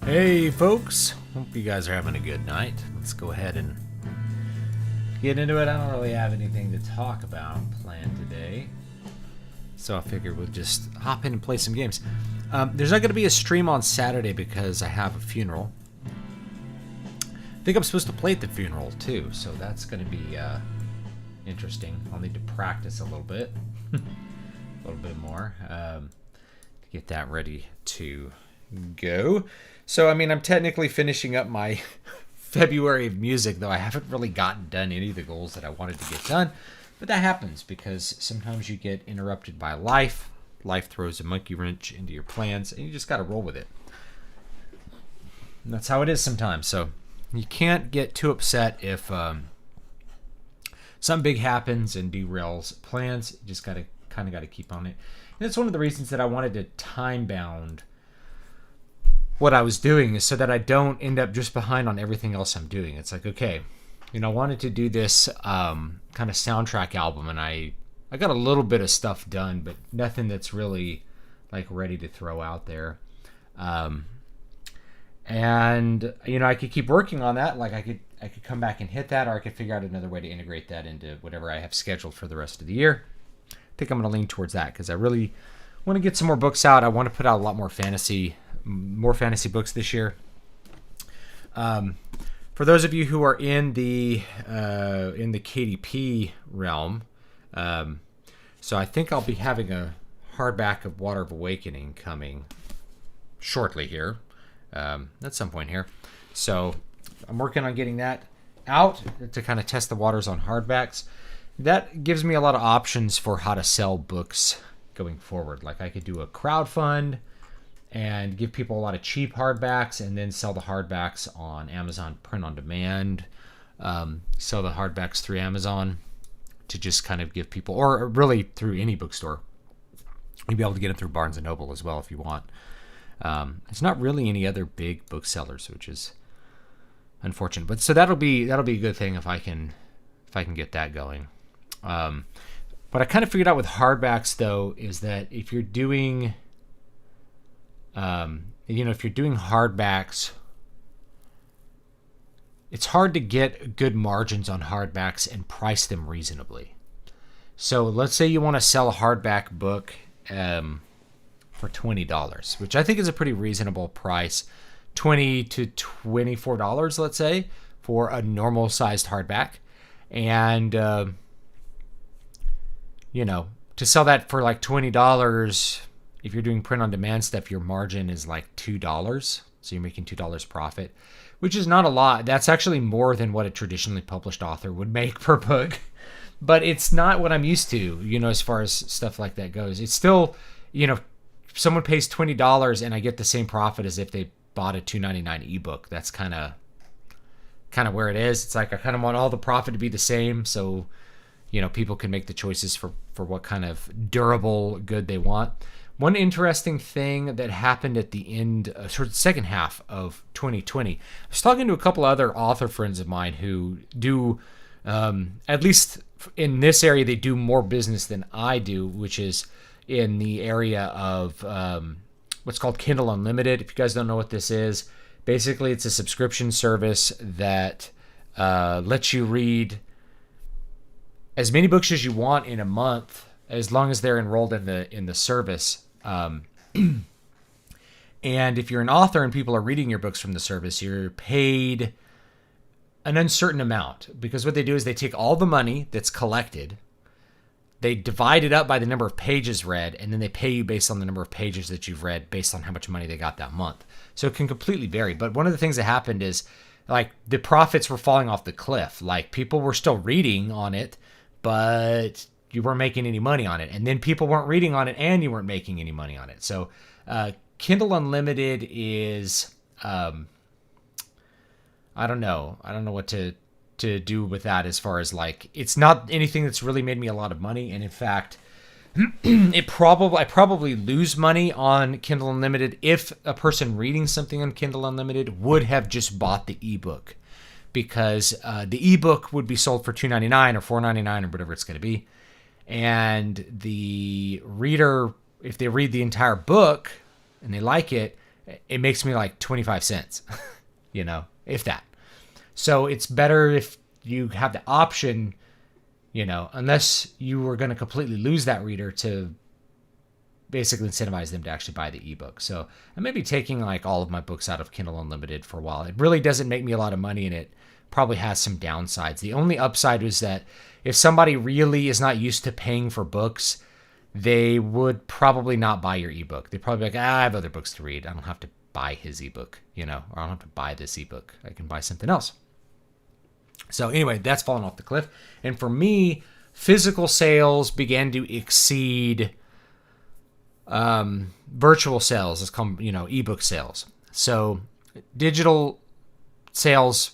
Hey folks, hope you guys are having a good night. Let's go ahead and get into it. I don't really have anything to talk about planned today, so I figured we'll just hop in and play some games. There's not going to be a stream on Saturday because I have a funeral. I think I'm supposed to play at the funeral too, so that's going to be interesting. I'll need to practice a little bit, a little bit more to get that ready to go. So, I mean, I'm technically finishing up my February of music, though I haven't really gotten done any of the goals that I wanted to get done. But that happens because sometimes you get interrupted by life. Life throws a monkey wrench into your plans, and you just got to roll with it. And that's how it is sometimes. So you can't get too upset if something big happens and derails plans. You just kind of got to keep on it. And it's one of the reasons that I wanted to time-bound what I was doing, is so that I don't end up just behind on everything else I'm doing. It's like, okay, I wanted to do this kind of soundtrack album, and I got a little bit of stuff done, but nothing that's really like ready to throw out there. And I could keep working on that. Like I could come back and hit that, or I could figure out another way to integrate that into whatever I have scheduled for the rest of the year. I think I'm going to lean towards that because I really want to get some more books out. I want to put out a lot more fantasy books this year. For those of you who are in the KDP realm, so I think I'll be having a hardback of Water of Awakening coming shortly here, at some point here. So I'm working on getting that out to kind of test the waters on hardbacks. That gives me a lot of options for how to sell books going forward. Like I could do a crowdfund and give people a lot of cheap hardbacks, and then sell the hardbacks on Amazon print on demand, sell the hardbacks through Amazon to just kind of give people, or really through any bookstore. You'll be able to get it through Barnes & Noble as well if you want. It's not really any other big booksellers, which is unfortunate. But so that'll be a good thing if I can get that going. What I kind of figured out with hardbacks though is that if you're doing hardbacks, it's hard to get good margins on hardbacks and price them reasonably. So let's say you want to sell a hardback book for $20, which I think is a pretty reasonable price, $20 to $24, let's say, for a normal sized hardback. And, to sell that for like $20, if you're doing print on demand stuff, your margin is like $2. So you're making $2 profit, which is not a lot. That's actually more than what a traditionally published author would make per book. But it's not what I'm used to, as far as stuff like that goes. It's still, if someone pays $20 and I get the same profit as if they bought a $2.99 ebook. That's kind of where it is. It's like I kind of want all the profit to be the same, so people can make the choices for what kind of durable good they want. One interesting thing that happened at the end, sort of the second half of 2020, I was talking to a couple other author friends of mine who do, at least in this area, they do more business than I do, which is in the area of what's called Kindle Unlimited. If you guys don't know what this is, basically it's a subscription service that lets you read as many books as you want in a month, as long as they're enrolled in the service. And if you're an author and people are reading your books from the service, you're paid an uncertain amount, because what they do is they take all the money that's collected, they divide it up by the number of pages read, and then they pay you based on the number of pages that you've read based on how much money they got that month. So it can completely vary. But one of the things that happened is like the profits were falling off the cliff. Like people were still reading on it, but you weren't making any money on it. And then people weren't reading on it and you weren't making any money on it. So Kindle Unlimited is, I don't know what to do with that, as far as like, it's not anything that's really made me a lot of money. And in fact, I probably lose money on Kindle Unlimited if a person reading something on Kindle Unlimited would have just bought the ebook, because the ebook would be sold for $2.99 or $4.99 or whatever it's going to be. And the reader, if they read the entire book and they like it, it makes me like 25 cents, if that. So it's better if you have the option, unless you were going to completely lose that reader, to basically incentivize them to actually buy the ebook. So I may be taking like all of my books out of Kindle Unlimited for a while. It really doesn't make me a lot of money, and it probably has some downsides. The only upside is that if somebody really is not used to paying for books, they would probably not buy your ebook. They'd probably be like, I have other books to read. I don't have to buy his ebook, or I don't have to buy this ebook. I can buy something else. So anyway, that's fallen off the cliff. And for me, physical sales began to exceed virtual sales. It's called, ebook sales. So digital sales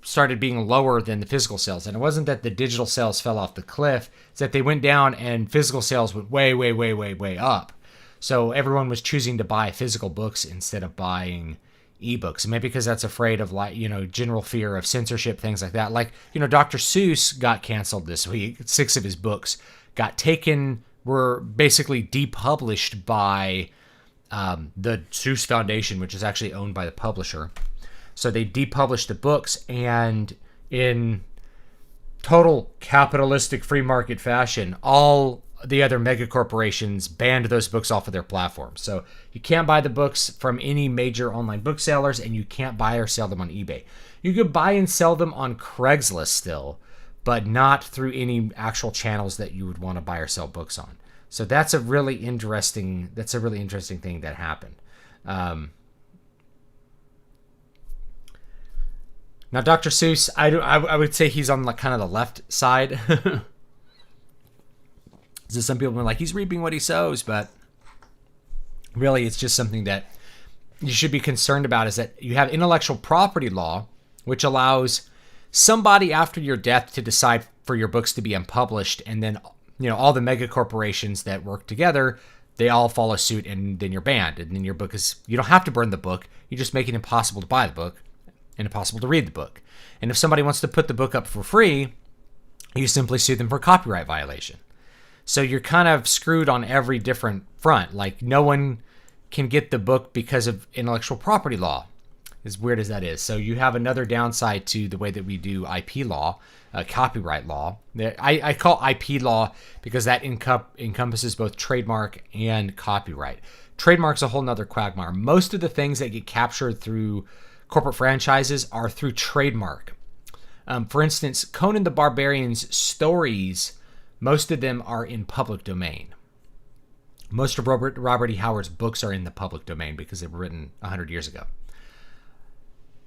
started being lower than the physical sales. And it wasn't that the digital sales fell off the cliff. It's that they went down and physical sales went way, way, way, way, way up. So everyone was choosing to buy physical books instead of buying ebooks. And maybe because that's afraid of, like, general fear of censorship, things like that. Like, Dr. Seuss got canceled this week. 6 of his books were basically depublished by the Seuss Foundation, which is actually owned by the publisher. So they depublished the books, and in total capitalistic free market fashion, all the other mega corporations banned those books off of their platforms. So you can't buy the books from any major online booksellers, and you can't buy or sell them on eBay. You could buy and sell them on Craigslist still, but not through any actual channels that you would want to buy or sell books on. So that's a really interesting thing that happened. Now, Dr. Seuss, I would say he's on like kind of the left side. So some people are like, he's reaping what he sows, but really it's just something that you should be concerned about, is that you have intellectual property law, which allows somebody after your death to decide for your books to be unpublished, and then all the mega corporations that work together, they all follow suit, and then you're banned, and then your book you don't have to burn the book, you just make it impossible to buy the book and impossible to read the book. And if somebody wants to put the book up for free, you simply sue them for copyright violation. So you're kind of screwed on every different front. Like, no one can get the book because of intellectual property law, as weird as that is. So you have another downside to the way that we do IP law, copyright law. I call IP law because that encompasses both trademark and copyright. Trademark's a whole nother quagmire. Most of the things that get captured through corporate franchises are through trademark. For instance, Conan the Barbarian's stories, most of them are in public domain. Most of Robert E. Howard's books are in the public domain because they were written 100 years ago.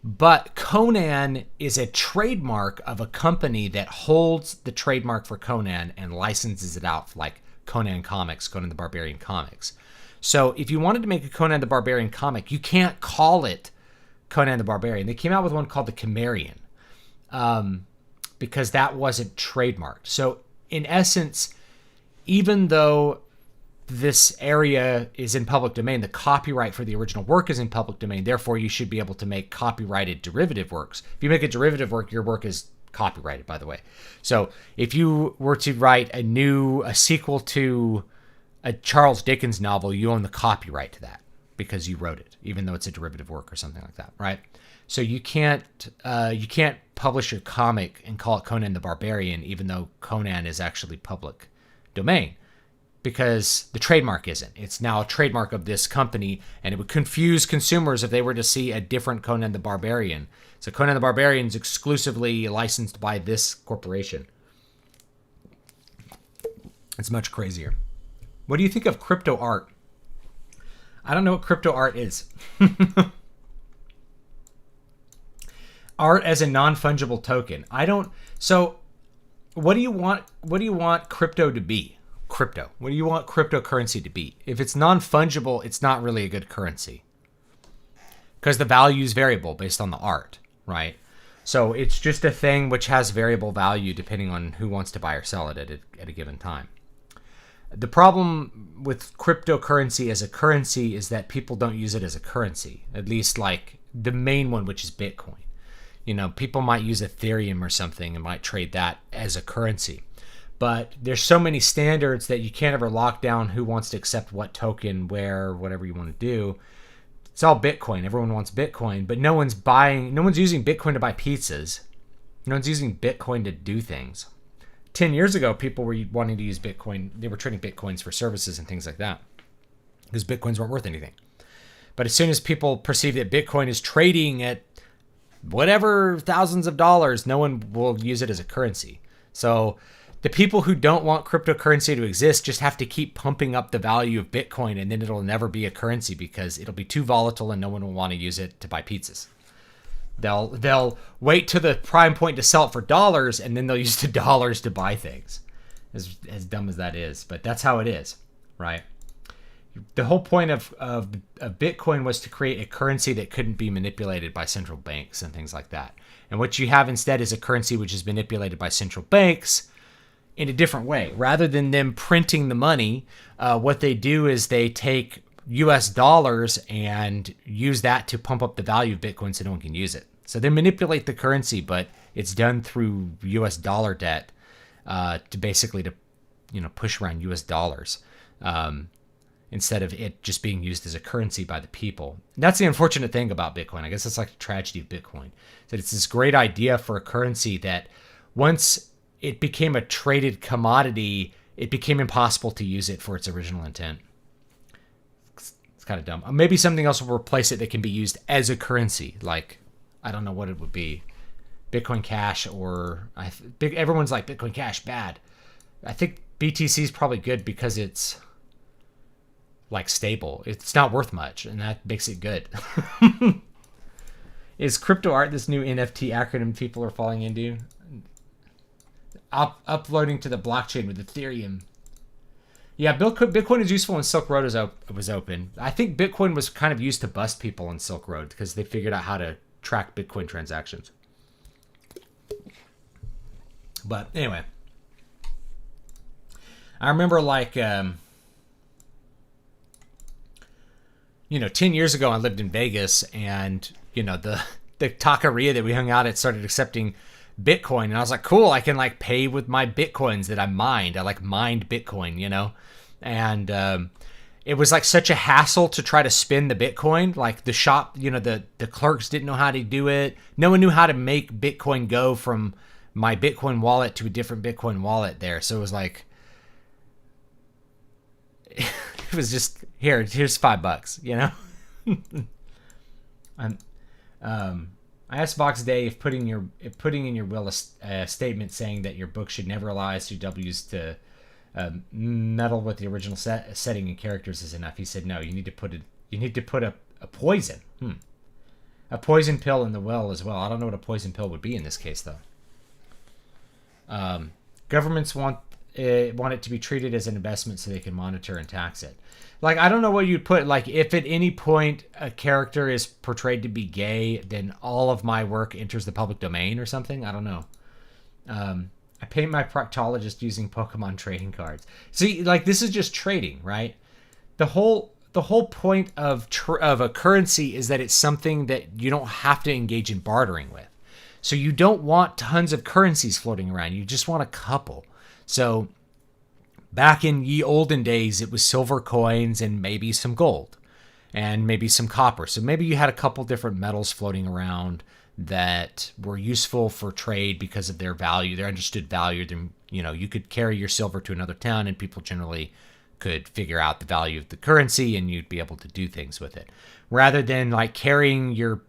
But Conan is a trademark of a company that holds the trademark for Conan and licenses it out, like Conan Comics, Conan the Barbarian Comics. So if you wanted to make a Conan the Barbarian comic, you can't call it Conan the Barbarian. They came out with one called the Cimmerian because that wasn't trademarked. So in essence, even though this area is in public domain, the copyright for the original work is in public domain. Therefore, you should be able to make copyrighted derivative works. If you make a derivative work, your work is copyrighted, by the way. So if you were to write a sequel to a Charles Dickens novel, you own the copyright to that because you wrote it, even though it's a derivative work or something like that, right? So you can't publish your comic and call it Conan the Barbarian, even though Conan is actually public domain, because the trademark isn't. It's now a trademark of this company, and it would confuse consumers if they were to see a different Conan the Barbarian. So Conan the Barbarian is exclusively licensed by this corporation. It's much crazier. What do you think of crypto art? I don't know what crypto art is. Art as a non-fungible token. So what do you want crypto to be? Crypto. What do you want cryptocurrency to be? If it's non-fungible, it's not really a good currency, because the value is variable based on the art, right? So it's just a thing which has variable value depending on who wants to buy or sell it at a given time. The problem with cryptocurrency as a currency is that people don't use it as a currency, at least like the main one, which is Bitcoin. People might use Ethereum or something and might trade that as a currency. But there's so many standards that you can't ever lock down who wants to accept what token, where, whatever you want to do. It's all Bitcoin. Everyone wants Bitcoin, but no one's using Bitcoin to buy pizzas. No one's using Bitcoin to do things. 10 years ago, people were wanting to use Bitcoin. They were trading Bitcoins for services and things like that because Bitcoins weren't worth anything. But as soon as people perceive that Bitcoin is trading at whatever thousands of dollars, no one will use it as a currency. So the people who don't want cryptocurrency to exist just have to keep pumping up the value of Bitcoin, and then it'll never be a currency because it'll be too volatile and no one will want to use it to buy pizzas. They'll wait to the prime point to sell it for dollars, and then they'll use the dollars to buy things. As dumb as that is, but that's how it is, right? The whole point of Bitcoin was to create a currency that couldn't be manipulated by central banks and things like that. And what you have instead is a currency which is manipulated by central banks in a different way. Rather than them printing the money, what they do is they take US dollars and use that to pump up the value of Bitcoin so no one can use it. So they manipulate the currency, but it's done through US dollar debt to basically push around US dollars instead of it just being used as a currency by the people. And that's the unfortunate thing about Bitcoin. I guess it's like the tragedy of Bitcoin. That it's this great idea for a currency that once it became a traded commodity, it became impossible to use it for its original intent. It's kind of dumb. Maybe something else will replace it that can be used as a currency. Like, I don't know what it would be. Bitcoin Cash or... everyone's like, Bitcoin Cash, bad. I think BTC is probably good because it's like stable. It's not worth much, and that makes it good. Is crypto art this new NFT acronym people are falling into? Uploading to the blockchain with Ethereum. Yeah, Bitcoin is useful when Silk Road was open. I think Bitcoin was kind of used to bust people on Silk Road because they figured out how to track Bitcoin transactions. But anyway, I remember 10 years ago I lived in Vegas, and the taqueria that we hung out at started accepting Bitcoin, and I was like, cool, I can pay with my Bitcoins that I mined. I mined Bitcoin, and it was such a hassle to try to spend the Bitcoin. The shop, the clerks didn't know how to do it. No one knew how to make Bitcoin go from my Bitcoin wallet to a different Bitcoin wallet there. So it was it was just here's $5, I asked Vox Day if putting in your will a statement saying that your book should never allow SJWs to meddle with the original setting and characters is enough. He said no. You need to put a poison, a poison pill in the will as well. I don't know what a poison pill would be in this case though. Governments want it to be treated as an investment so they can monitor and tax it. I don't know what you'd put. If at any point a character is portrayed to be gay, then all of my work enters the public domain or something. I don't know. I paint my proctologist using Pokemon trading cards. See, this is just trading, right? The whole point of a currency is that it's something that you don't have to engage in bartering with. So you don't want tons of currencies floating around. You just want a couple. So back in ye olden days, it was silver coins and maybe some gold and maybe some copper. So maybe you had a couple different metals floating around that were useful for trade because of their value, their understood value. You could carry your silver to another town and people generally could figure out the value of the currency and you'd be able to do things with it. Rather than carrying your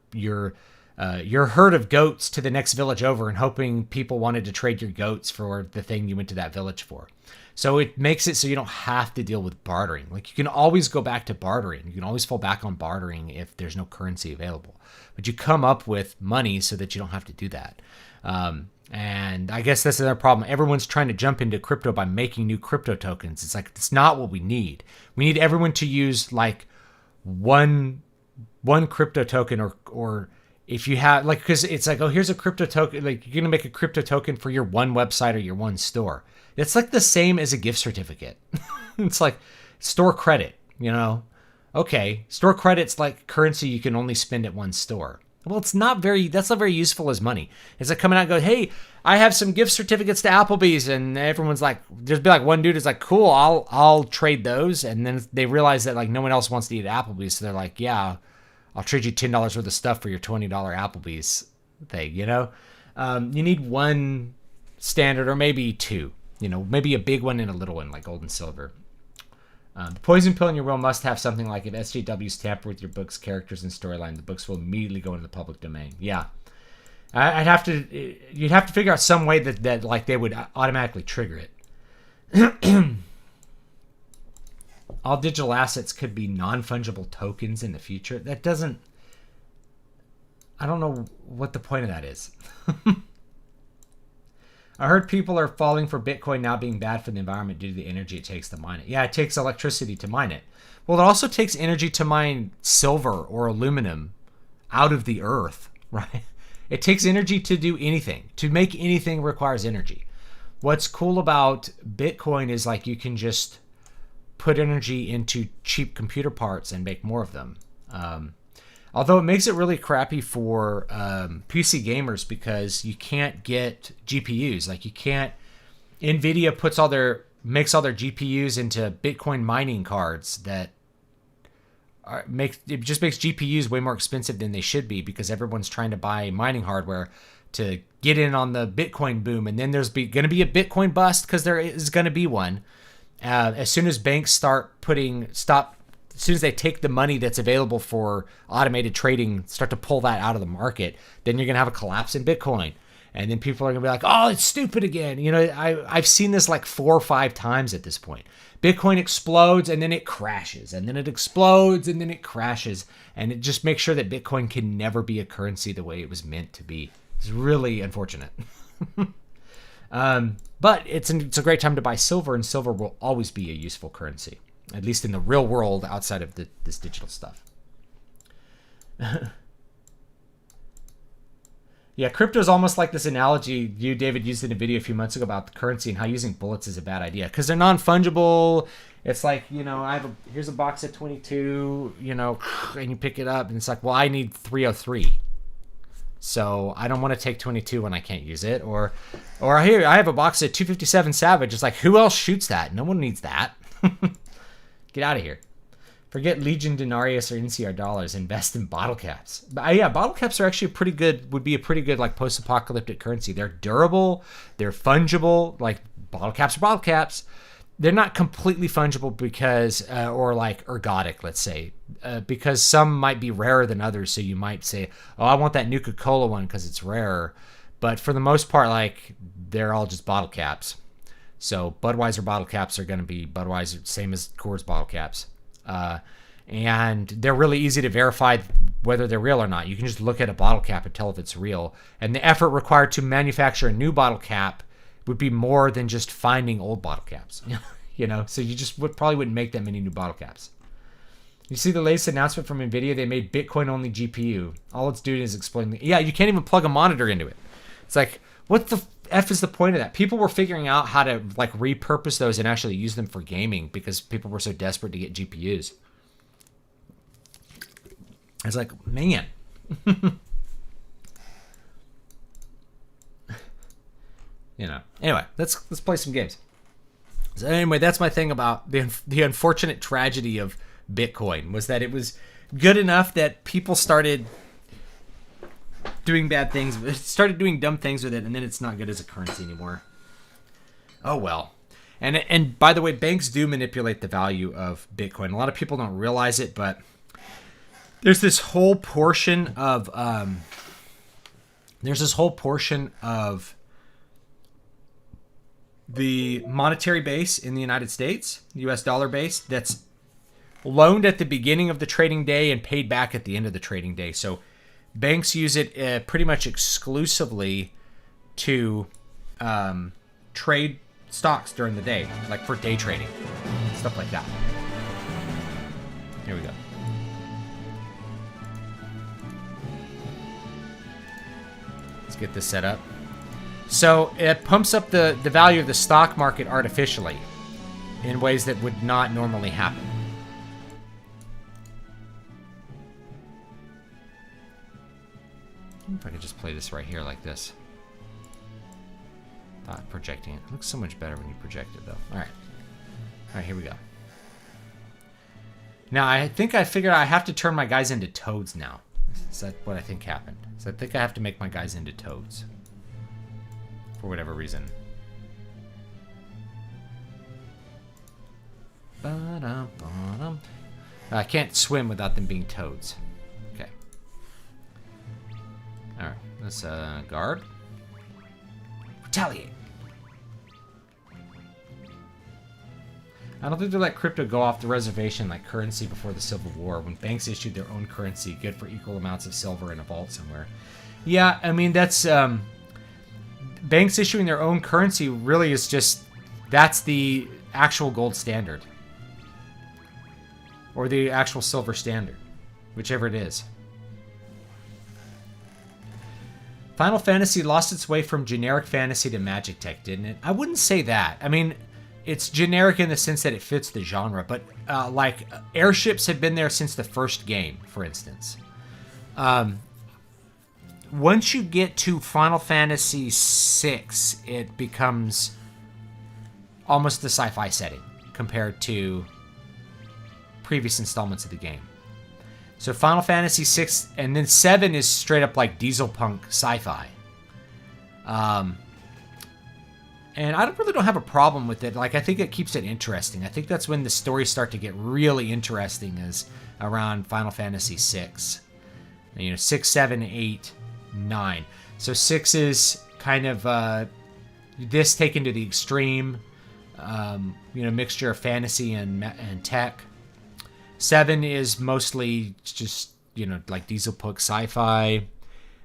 herd of goats to the next village over and hoping people wanted to trade your goats for the thing you went to that village for. So it makes it so you don't have to deal with bartering. You can always go back to bartering. You can always fall back on bartering if there's no currency available. But you come up with money so that you don't have to do that. And I guess that's another problem. Everyone's trying to jump into crypto by making new crypto tokens. It's not what we need. We need everyone to use one crypto token or if you have because it's here's a crypto token, you're going to make a crypto token for your one website or your one store. It's the same as a gift certificate. It's store credit, okay, store credit's currency you can only spend at one store. Well, that's not very useful as money. It's coming out and go, hey, I have some gift certificates to Applebee's, and everyone's there's be one dude is cool, I'll trade those, and then they realize that no one else wants to eat at Applebee's, so they're yeah, I'll trade you $10 worth of stuff for your $20 Applebee's thing, you know? You need one standard or maybe two, you know, maybe a big one and a little one like gold and silver. The poison pill in your will must have something like if SJWs tamper with your book's characters and storyline, the books will immediately go into the public domain. Yeah. You'd have to figure out some way that like they would automatically trigger it. All digital assets could be non-fungible tokens in the future. That doesn't... I don't know what the point of that is. I heard people are falling for Bitcoin now being bad for the environment due to the energy it takes to mine it. Yeah, it takes electricity to mine it. Well, it also takes energy to mine silver or aluminum out of the earth, right? It takes energy to do anything. To make anything requires energy. What's cool about Bitcoin is like you can just put energy into cheap computer parts and make more of them. Although it makes it really crappy for PC gamers because you can't get GPUs. Like you can't. NVIDIA makes all their GPUs into Bitcoin mining cards that it just makes GPUs way more expensive than they should be because everyone's trying to buy mining hardware to get in on the Bitcoin boom. And then there's going to be a Bitcoin bust because there is going to be one. As soon as banks as soon as they take the money that's available for automated trading, start to pull that out of the market, then you're going to have a collapse in Bitcoin. And then people are going to be like, oh, it's stupid again. You know, I've seen this like 4 or 5 times at this point. Bitcoin explodes and then it crashes. And then it explodes and then it crashes. And it just makes sure that Bitcoin can never be a currency the way it was meant to be. It's really unfortunate. But it's a great time to buy silver, and silver will always be a useful currency, at least in the real world outside of this digital stuff. Yeah, crypto is almost like this analogy you, David, used in a video a few months ago about the currency and how using bullets is a bad idea because they're non-fungible. It's like, you know, here's a box of 22, you know, and you pick it up, and it's like, well, I need 303. So I don't want to take 22 when I can't use it. Or here, I have a box of 257 Savage. It's like, who else shoots that? No one needs that. Get out of here. Forget Legion Denarius or NCR dollars. Invest in bottle caps. But yeah, bottle caps are actually would be a pretty good like post-apocalyptic currency. They're durable. They're fungible. Like bottle caps are bottle caps. They're not completely fungible because, or like ergodic, let's say, because some might be rarer than others. So you might say, oh, I want that Nuka-Cola one because it's rarer. But for the most part, like they're all just bottle caps. So Budweiser bottle caps are going to be Budweiser, same as Coors bottle caps. And they're really easy to verify whether they're real or not. You can just look at a bottle cap and tell if it's real. And the effort required to manufacture a new bottle cap would be more than just finding old bottle caps. You know, so you just probably wouldn't make that many new bottle caps. You see the latest announcement from NVIDIA? They made Bitcoin-only GPU. All it's doing is explaining. Yeah, you can't even plug a monitor into it. It's like, what the F is the point of that? People were figuring out how to like repurpose those and actually use them for gaming because people were so desperate to get GPUs. It's like, man. You know. Anyway, let's play some games. So anyway, that's my thing about the unfortunate tragedy of Bitcoin was that it was good enough that people started doing bad things, started doing dumb things with it, and then it's not good as a currency anymore. Oh well. And by the way, banks do manipulate the value of Bitcoin. A lot of people don't realize it, but there's this whole portion of the monetary base in the United States, US dollar base, that's loaned at the beginning of the trading day and paid back at the end of the trading day. So banks use it pretty much exclusively to trade stocks during the day, like for day trading, stuff like that. Here we go. Let's get this set up. So it pumps up the value of the stock market artificially in ways that would not normally happen. If I could just play this right here like this. Not projecting it. It looks so much better when you project it though. Alright. Alright, here we go. Now, I think I figured I have to turn my guys into toads now. Is that what I think happened? So I think I have to make my guys into toads. For whatever reason. I can't swim without them being toads. Okay. Alright, let's guard. Retaliate. I don't think they let crypto go off the reservation like currency before the Civil War, when banks issued their own currency, good for equal amounts of silver in a vault somewhere. Yeah, I mean, that's... banks issuing their own currency really is just... That's the actual gold standard. Or the actual silver standard. Whichever it is. Final Fantasy lost its way from generic fantasy to magic tech, didn't it? I wouldn't say that. I mean... It's generic in the sense that it fits the genre, but like airships have been there since the first game, for instance. Once you get to Final Fantasy VI, it becomes almost the sci-fi setting compared to previous installments of the game. So Final Fantasy VI, and then 7 is straight up like diesel punk sci-fi. And I really don't have a problem with it. Like, I think it keeps it interesting. I think that's when the stories start to get really interesting, is around Final Fantasy VI. You know, 6, 7, 8, 9. So 6 is kind of this taken to the extreme, you know, mixture of fantasy and tech. 7 is mostly just, you know, like diesel punk sci-fi.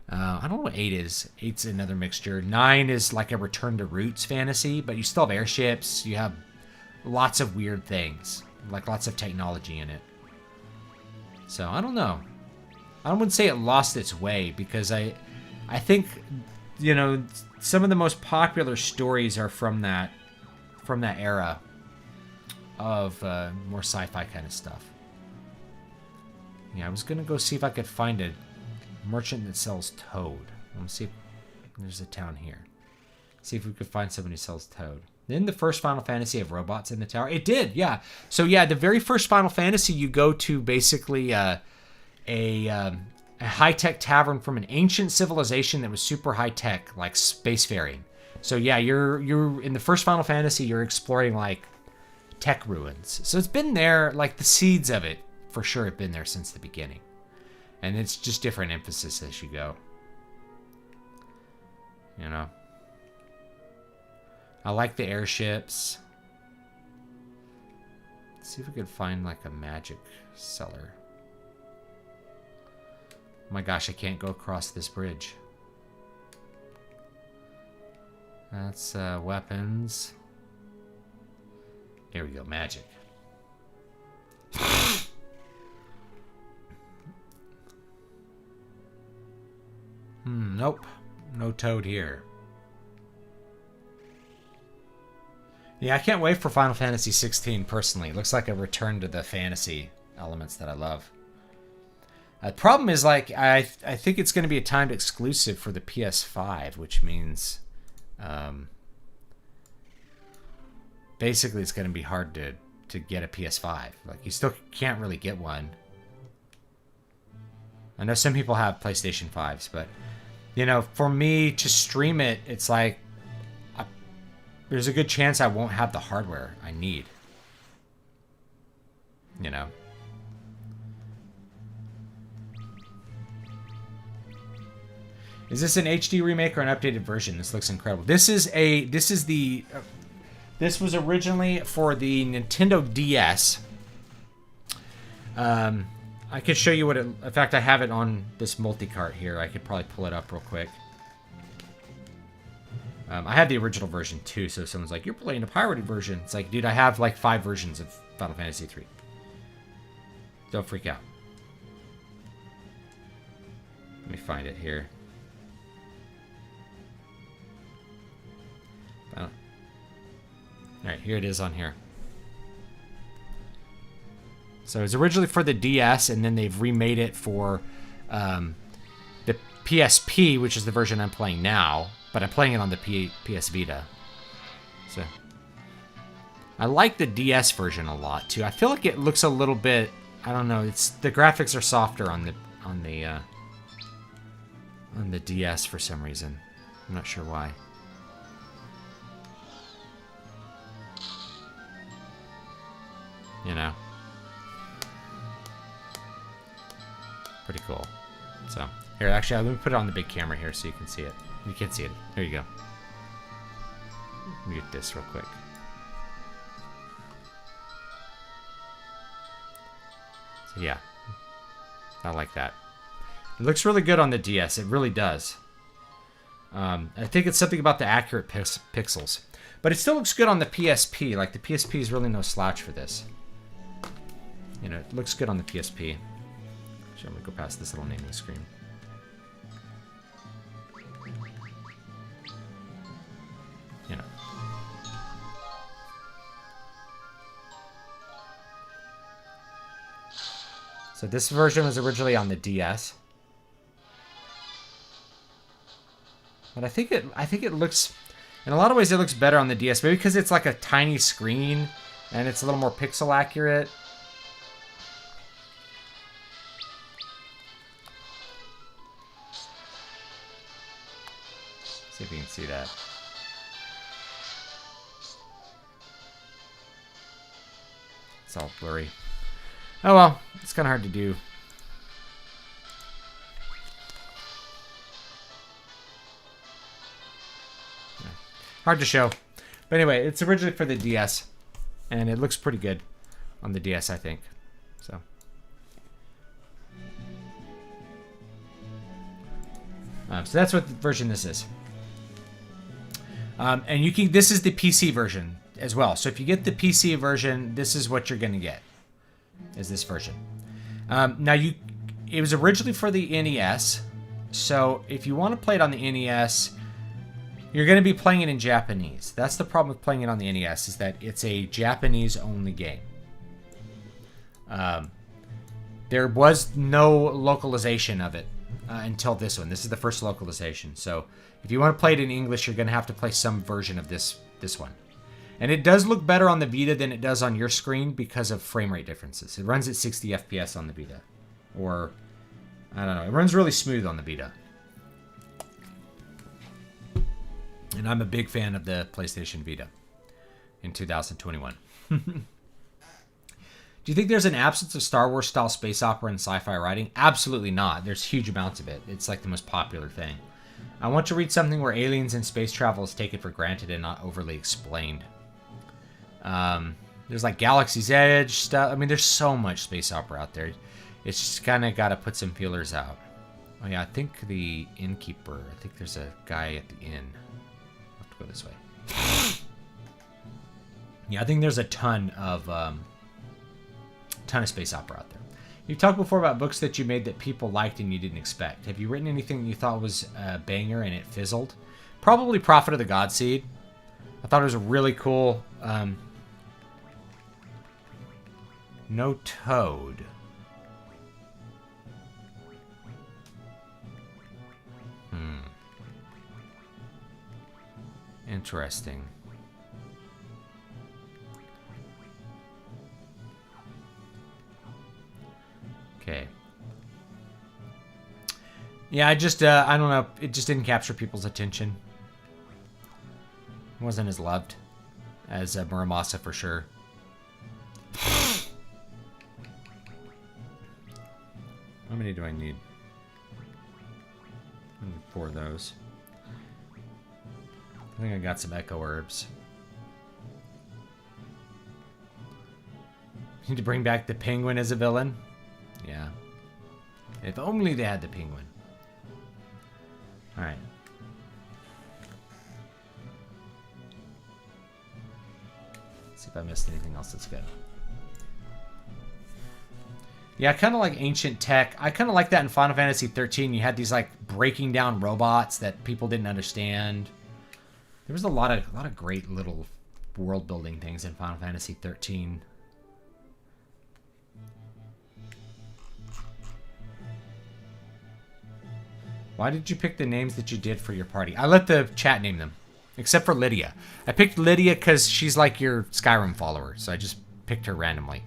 I don't know what 8 is. 8's another mixture. 9 is like a return to roots fantasy, but you still have airships. You have lots of weird things, like lots of technology in it. So I don't know. I wouldn't say it lost its way, because I think, you know, some of the most popular stories are from that era of more sci-fi kind of stuff. Yeah, I was gonna go see if I could find a merchant that sells toad. Let me see if there's a town here. See if we could find somebody who sells toad. Didn't the first Final Fantasy have robots in the tower? It did, yeah. So yeah, the very first Final Fantasy, you go to basically a high-tech tavern from an ancient civilization that was super high-tech, like spacefaring. So yeah, you're in the first Final Fantasy, you're exploring like tech ruins. So it's been there, like the seeds of it, for sure, have been there since the beginning. And it's just different emphasis as you go. You know. I like the airships. Let's see if we could find like a magic seller. Oh my gosh, I can't go across this bridge. That's weapons. Here we go, magic. Nope. No toad here. Yeah, I can't wait for Final Fantasy XVI, personally. It looks like a return to the fantasy elements that I love. The problem is, like, I think it's going to be a timed exclusive for the PS5, which means basically it's going to be hard to get a PS5. Like, you still can't really get one. I know some people have PlayStation 5s, but, you know, for me to stream it, it's like, there's a good chance I won't have the hardware I need. You know? Is this an HD remake or an updated version? This looks incredible. This was originally for the Nintendo DS. I could show you what it... In fact, I have it on this multi-cart here. I could probably pull it up real quick. I have the original version too, so someone's like, you're playing a pirated version. It's like, dude, I have like 5 versions of Final Fantasy III. Don't freak out. Let me find it here. Alright, here it is on here. So it's originally for the DS, and then they've remade it for the PSP, which is the version I'm playing now. But I'm playing it on the PS Vita. So I like the DS version a lot, too. I feel like it looks a little bit... I don't know. It's the graphics are softer on the DS for some reason. I'm not sure why. You know. Pretty cool. So, here, actually, let me put it on the big camera here so you can see it. You can't see it. There you go. Mute this real quick. So, yeah. I like that. It looks really good on the DS. It really does. I think it's something about the accurate pixels. But it still looks good on the PSP. Like, the PSP is really no slouch for this. You know, it looks good on the PSP. Actually, I'm going to go past this little naming screen. You know. So this version was originally on the DS. But I think it looks, in a lot of ways it looks better on the DS. Maybe because it's like a tiny screen and it's a little more pixel accurate. See if you can see that. It's all blurry. Oh well, it's kind of hard to do. Hard to show. But anyway, it's originally for the DS. And it looks pretty good on the DS, I think. So. So that's what version this is. And you can. This is the PC version as well. So if you get the PC version, this is what you're going to get. Is this version. Now, it was originally for the NES. So if you want to play it on the NES, you're going to be playing it in Japanese. That's the problem with playing it on the NES, is that it's a Japanese-only game. There was no localization of it until this one. This is the first localization. So if you want to play it in English, you're going to have to play some version of this one. And it does look better on the Vita than it does on your screen because of frame rate differences. It runs at 60 FPS on the Vita. Or, I don't know. It runs really smooth on the Vita. And I'm a big fan of the PlayStation Vita in 2021. Do you think there's an absence of Star Wars style space opera and sci-fi writing? Absolutely not. There's huge amounts of it. It's like the most popular thing. I want to read something where aliens and space travel is taken for granted and not overly explained. There's like Galaxy's Edge stuff. I mean, there's so much space opera out there. It's just kind of got to put some feelers out. Oh yeah, I think the innkeeper. I think there's a guy at the inn. I'll have to go this way. Yeah, I think there's a ton of space opera out there. You've talked before about books that you made that people liked and you didn't expect. Have you written anything that you thought was a banger and it fizzled? Probably Prophet of the Godseed. I thought it was a really cool. No Toad. Interesting. Okay. Yeah, I just, I don't know. It just didn't capture people's attention. It wasn't as loved as Muramasa for sure. How many do I need? I need 4 of those. I think I got some echo herbs. Need to bring back the penguin as a villain? Yeah. If only they had the penguin. Alright. Let's see if I missed anything else that's good. Yeah, I kind of like ancient tech. I kind of like that in Final Fantasy XIII. You had these like breaking down robots that people didn't understand. There was a lot of great little world building things in Final Fantasy XIII. Why did you pick the names that you did for your party? I let the chat name them, except for Lydia. I picked Lydia because she's like your Skyrim follower, so I just picked her randomly.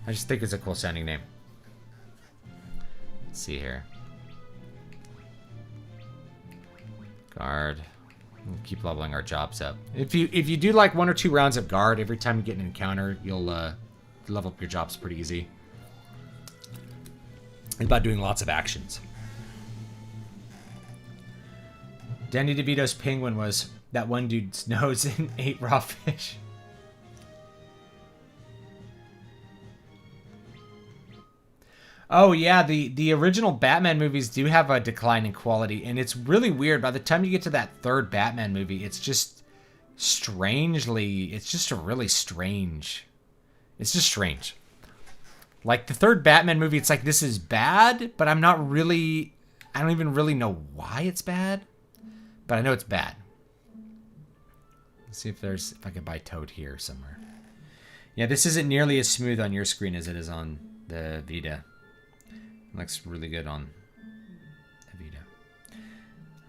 I just think it's a cool sounding name. Let's see here. Guard. We'll keep leveling our jobs up. If you do like 1 or 2 rounds of guard every time you get an encounter, you'll level up your jobs pretty easy. It's about doing lots of actions. Danny DeVito's penguin was that one dude's nose and ate raw fish. Oh yeah, the original Batman movies do have a decline in quality, and it's really weird. By the time you get to that third Batman movie, it's just it's just strange. Like the third Batman movie, it's like, this is bad, but I don't even really know why it's bad, but I know it's bad. Let's see if I can buy Toad here somewhere. Yeah, this isn't nearly as smooth on your screen as it is on the Vita. It looks really good on the Vita.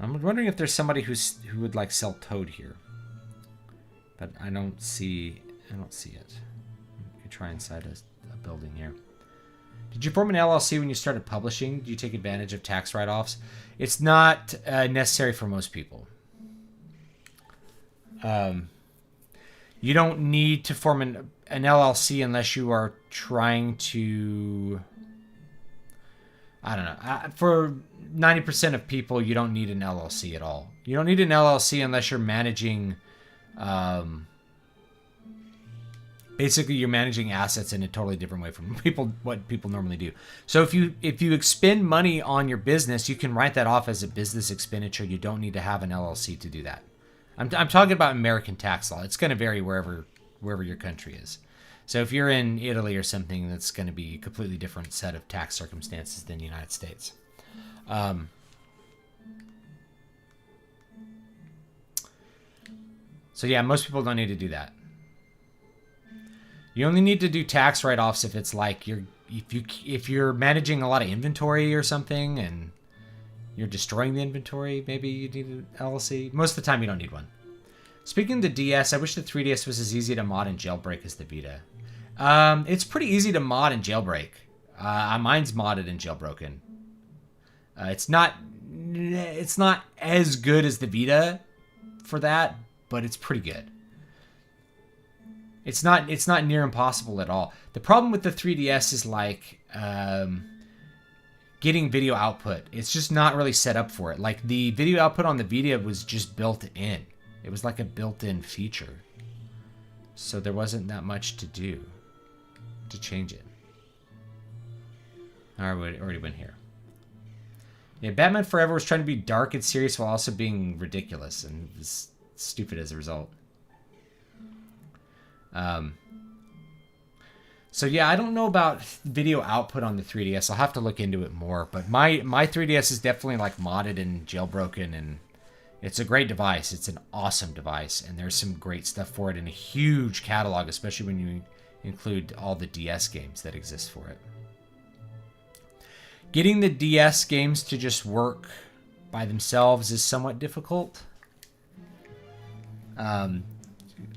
I'm wondering if there's somebody who would like sell Toad here, but I don't see it. You could try inside a building here. Did you form an LLC when you started publishing? Do you take advantage of tax write-offs? It's not necessary for most people. You don't need to form an LLC unless you are trying to... I don't know. For 90% of people, you don't need an LLC at all. You don't need an LLC unless you're managing... basically, you're managing assets in a totally different way from what people normally do. So if you expend money on your business, you can write that off as a business expenditure. You don't need to have an LLC to do that. I'm talking about American tax law. It's going to vary wherever your country is. So if you're in Italy or something, that's going to be a completely different set of tax circumstances than the United States. So yeah, most people don't need to do that. You only need to do tax write-offs if it's like if you're managing a lot of inventory or something and you're destroying the inventory, maybe you need an LLC. Most of the time, you don't need one. Speaking of the DS, I wish the 3DS was as easy to mod and jailbreak as the Vita. It's pretty easy to mod and jailbreak. Mine's modded and jailbroken. It's not as good as the Vita for that, but it's pretty good. It's not near impossible at all. The problem with the 3DS is like getting video output. It's just not really set up for it. Like the video output on the Vita was just built in. It was like a built-in feature. So there wasn't that much to do to change it. I already went here. Yeah, Batman Forever was trying to be dark and serious while also being ridiculous, and it was stupid as a result. So yeah, I don't know about video output on the 3DS. I'll have to look into it more. But my 3DS is definitely like modded and jailbroken, and it's a great device. It's an awesome device, and there's some great stuff for it in a huge catalog, especially when you include all the DS games that exist for it. Getting the DS games to just work by themselves is somewhat difficult.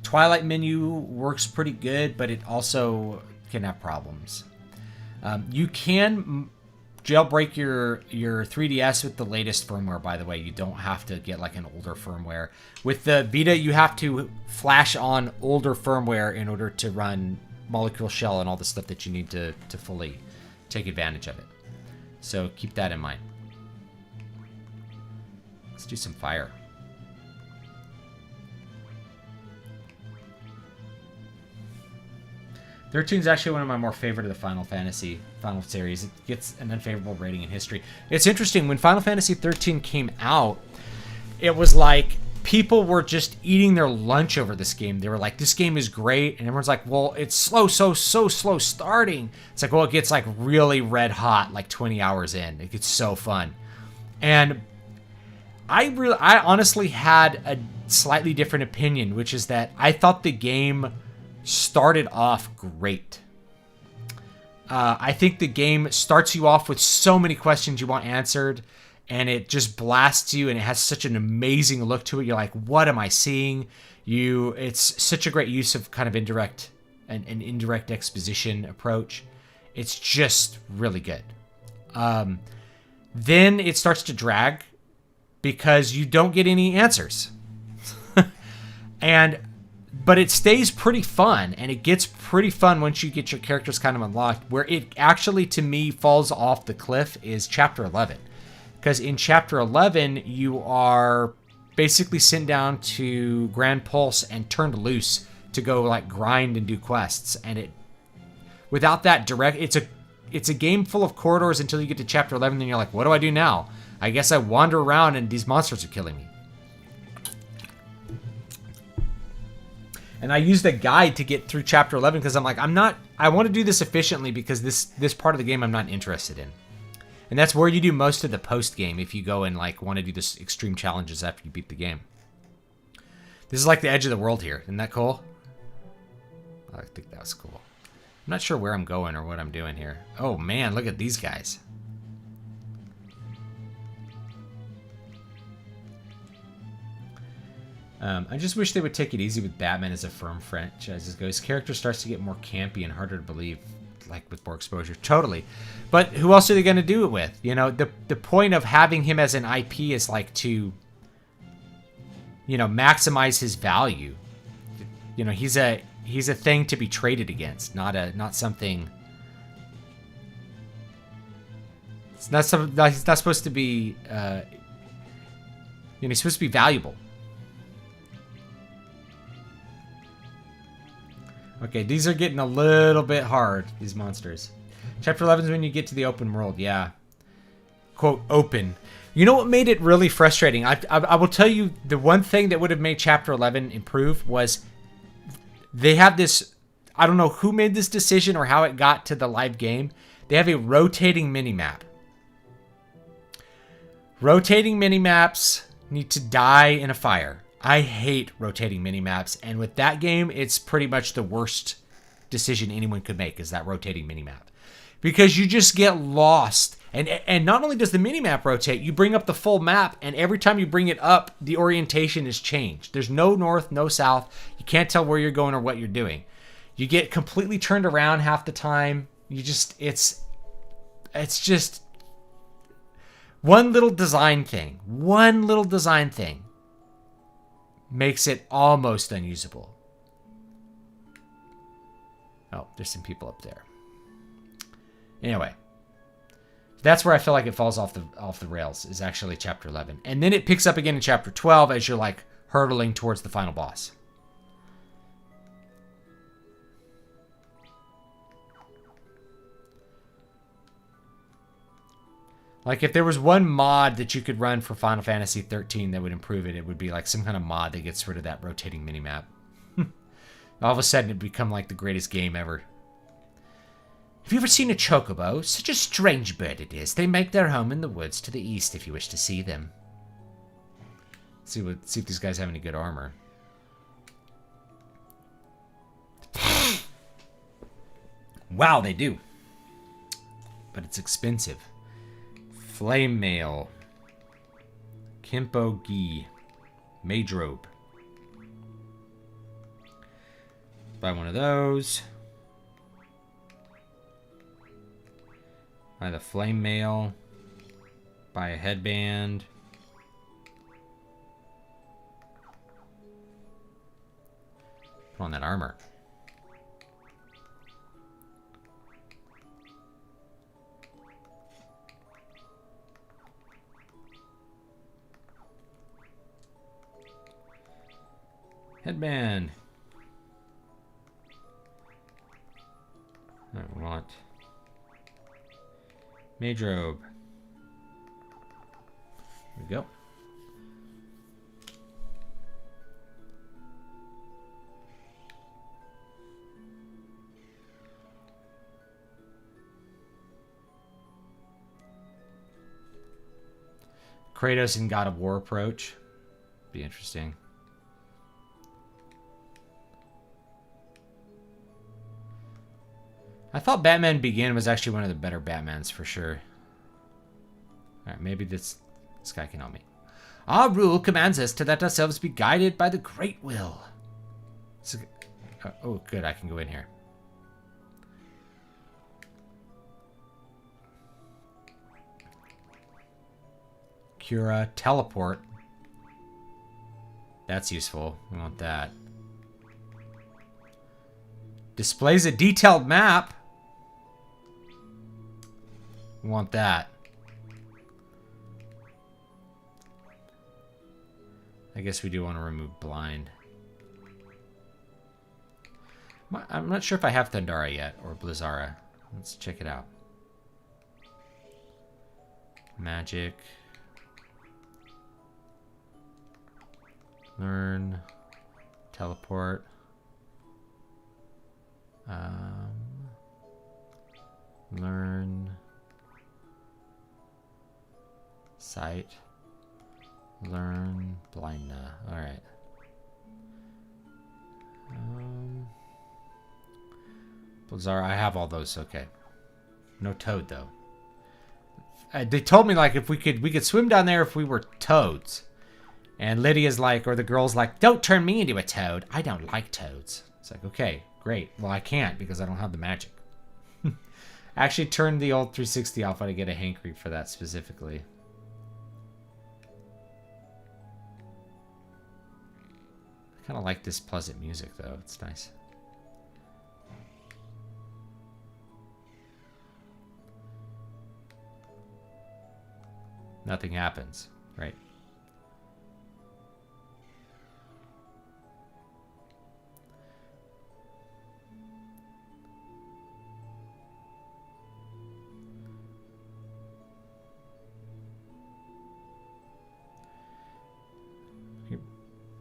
Twilight menu works pretty good, but it also can have problems. You can jailbreak your 3DS with the latest firmware, by the way. You don't have to get like an older firmware. With the Vita, you have to flash on older firmware in order to run Molecule Shell and all the stuff that you need to fully take advantage of it. So keep that in mind. Let's do some fire. 13 is actually one of my more favorite of the Final series. It gets an unfavorable rating in history. It's interesting, when Final Fantasy XIII came out, it was like people were just eating their lunch over this game. They were like, this game is great. And everyone's like, well, it's so slow starting. It's like, well, it gets like really red hot like 20 hours in. It gets so fun. And I honestly had a slightly different opinion, which is that I thought the game started off great. I think the game starts you off with so many questions you want answered, and it just blasts you, and it has such an amazing look to it. You're like, what am I seeing? It's such a great use of kind of indirect an indirect exposition approach. It's just really good. Then it starts to drag because you don't get any answers. But it stays pretty fun, and it gets pretty fun once you get your characters kind of unlocked. Where it actually, to me, falls off the cliff is Chapter 11. Because in Chapter 11, you are basically sent down to Grand Pulse and turned loose to go like grind and do quests. And without that direct, it's a game full of corridors until you get to Chapter 11. Then you're like, what do I do now? I guess I wander around and these monsters are killing me. And I used a guide to get through Chapter 11 because I'm like, I want to do this efficiently because this part of the game I'm not interested in. And that's where you do most of the post game if you go and like want to do this extreme challenges after you beat the game. This is like the edge of the world here. Isn't that cool? I think that was cool. I'm not sure where I'm going or what I'm doing here. Oh man, look at these guys. I just wish they would take it easy with Batman as a firm franchise goes. His character starts to get more campy and harder to believe, like with more exposure. Totally. But who else are they going to do it with? You know, the point of having him as an IP is like to, you know, maximize his value. You know, he's a thing to be traded against, not something. It's not some. He's not supposed to be. You know, he's supposed to be valuable. Okay, these are getting a little bit hard, these monsters. Chapter 11 is when you get to the open world, yeah. Quote, open. You know what made it really frustrating? I will tell you the one thing that would have made Chapter 11 improve was they have this, I don't know who made this decision or how it got to the live game. They have a rotating minimap. Rotating minimaps need to die in a fire. I hate rotating minimaps, and with that game, it's pretty much the worst decision anyone could make is that rotating minimap. Because you just get lost. And not only does the minimap rotate, you bring up the full map, and every time you bring it up, the orientation is changed. There's no north, no south. You can't tell where you're going or what you're doing. You get completely turned around half the time. It's just one little design thing makes it almost unusable. Oh, there's some people up there. Anyway, that's where I feel like it falls off the rails, is actually Chapter 11. And then it picks up again in Chapter 12 as you're like hurtling towards the final boss. Like, if there was one mod that you could run for Final Fantasy XIII that would improve it, it would be like some kind of mod that gets rid of that rotating minimap. All of a sudden, it'd become like the greatest game ever. Have you ever seen a chocobo? Such a strange bird it is. They make their home in the woods to the east if you wish to see them. See if these guys have any good armor. Wow, they do. But it's expensive. Flame Mail, Kimpo Gi, Mage Robe. Buy one of those. Buy the Flame Mail. Buy a headband. Put on that armor. Headband. I want Mage Robe. There we go. Kratos and God of War approach. Be interesting. I thought Batman Begin was actually one of the better Batmans for sure. Alright, maybe this guy can help me. Our rule commands us to let ourselves be guided by the great will. Oh, good, I can go in here. Pura. Teleport. That's useful. We want that. Displays a detailed map. We want that. I guess we do want to remove blind. I'm not sure if I have Thundara yet, or Blizzara. Let's check it out. Magic. Learn. Teleport. Learn. Sight. Learn. Blindna. Alright. Blizzara, I have all those, okay. No toad, though. They told me, like, if we could swim down there if we were toads. And Lydia's like, or the girl's like, don't turn me into a toad. I don't like toads. It's like, okay, great. Well, I can't because I don't have the magic. Actually turned the old 360 off when I get a hankering for that specifically. I kind of like this pleasant music, though. It's nice. Nothing happens, right?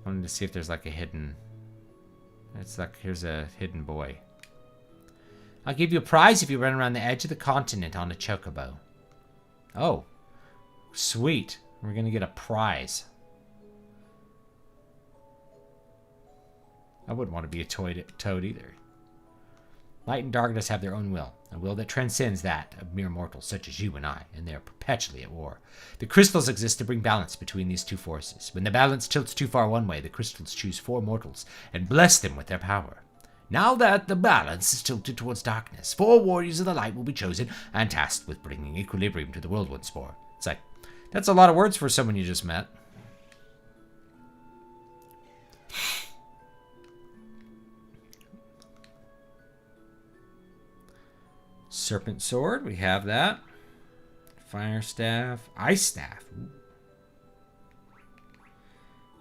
Wanted to see if there's like a hidden... It's like, here's a hidden boy. I'll give you a prize if you run around the edge of the continent on a chocobo. Oh. Sweet. We're going to get a prize. I wouldn't want to be a toad either. Light and darkness have their own will. A will that transcends that of mere mortals such as you and I, and they are perpetually at war. The crystals exist to bring balance between these two forces. When the balance tilts too far one way, the crystals choose 4 mortals and bless them with their power. Now that the balance is tilted towards darkness, 4 warriors of the light will be chosen and tasked with bringing equilibrium to the world once more. It's like, that's a lot of words for someone you just met. Serpent Sword, we have that. Fire Staff. Ice Staff. Ooh.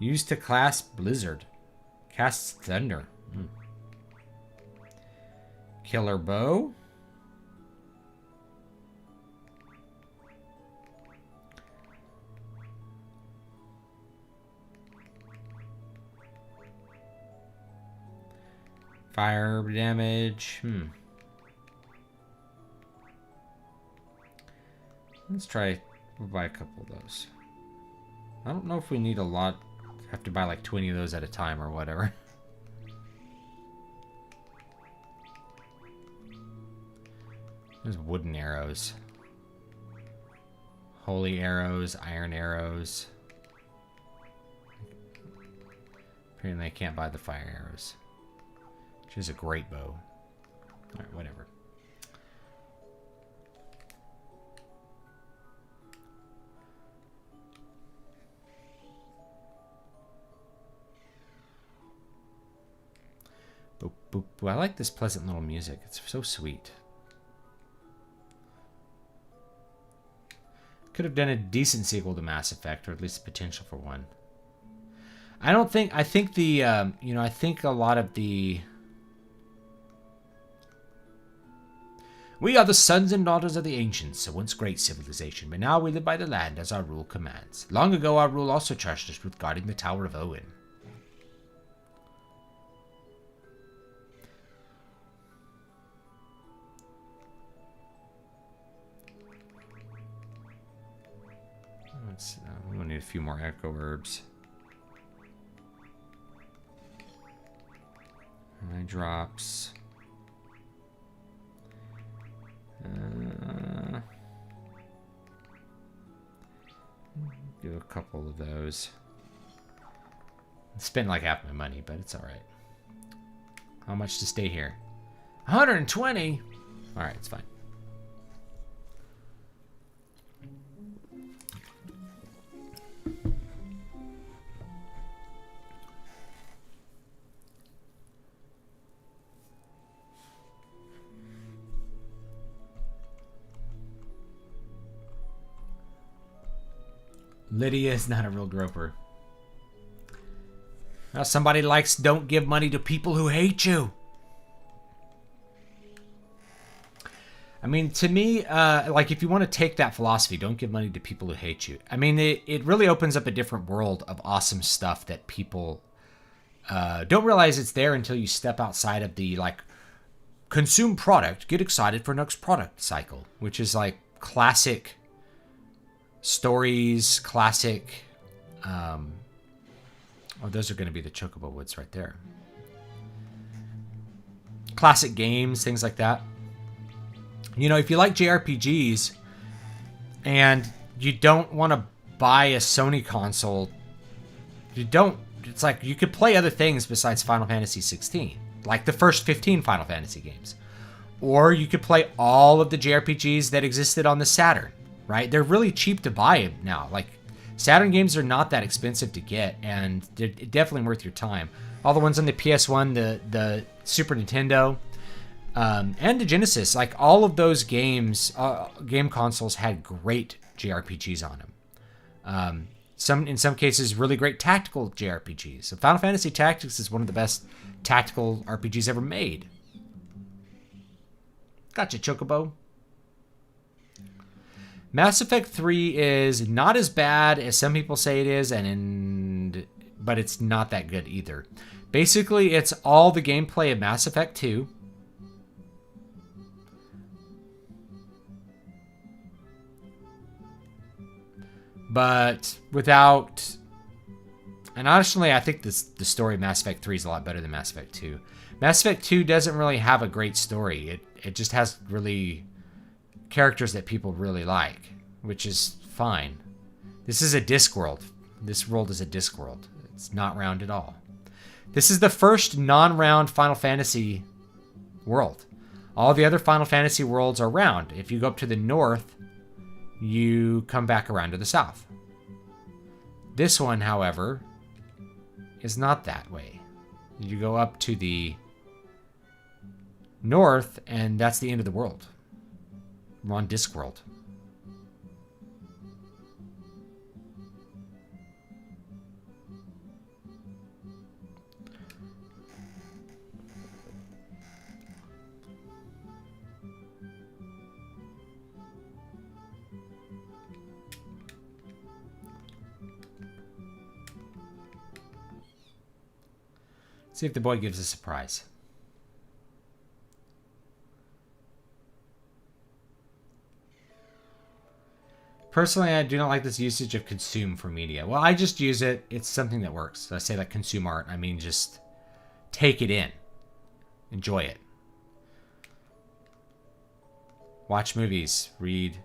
Used to clasp Blizzard. Casts Thunder. Killer Bow. Fire damage. Let's try, we'll buy a couple of those. I don't know if we need a lot. Have to buy like 20 of those at a time or whatever. There's wooden arrows. Holy arrows, iron arrows. Apparently I can't buy the fire arrows. Which is a great bow. Alright, whatever. Boop, boop, boop. I like this pleasant little music. It's so sweet. Could have done a decent sequel to Mass Effect, or at least the potential for one. I don't think... I think the... I think a lot of the... We are the sons and daughters of the ancients, a once great civilization, but now we live by the land as our rule commands. Long ago, our rule also charged us with guarding the Tower of Owen. We'll need a few more echo herbs. Eye drops. Do a couple of those. Spent like half my money, but it's alright. How much to stay here? 120? Alright, it's fine. Lydia is not a real groper. Now somebody likes don't give money to people who hate you. I mean, to me, like if you want to take that philosophy, don't give money to people who hate you. I mean, it really opens up a different world of awesome stuff that people don't realize it's there until you step outside of the like consume product, get excited for next product cycle, which is like classic stories, classic. Oh, those are going to be the Chocobo Woods right there. Classic games, things like that. You know, if you like JRPGs and you don't want to buy a Sony console, it's like you could play other things besides Final Fantasy XVI, like the first 15 Final Fantasy games. Or you could play all of the JRPGs that existed on the Saturn, right? They're really cheap to buy now. Like, Saturn games are not that expensive to get, and they're definitely worth your time. All the ones on the PS1, the Super Nintendo, and the Genesis, like all of those games, game consoles had great JRPGs on them. In some cases, really great tactical JRPGs. So Final Fantasy Tactics is one of the best tactical RPGs ever made. Gotcha, Chocobo. Mass Effect 3 is not as bad as some people say it is, but it's not that good either. Basically, it's all the gameplay of Mass Effect 2. But without... And honestly, I think the story of Mass Effect 3 is a lot better than Mass Effect 2. Mass Effect 2 doesn't really have a great story. It just has really characters that people really like, which is fine. This is a disc world. This world is a disc world. It's not round at all. This is the first non-round Final Fantasy world. All the other Final Fantasy worlds are round. If you go up to the north, you come back around to the south. This one, however, is not that way. You go up to the north, and that's the end of the world. We're on Discworld. See if the boy gives a surprise. Personally, I do not like this usage of consume for media. Well, I just use it. It's something that works. I say like consume art. I mean, just take it in. Enjoy it. Watch movies. Read.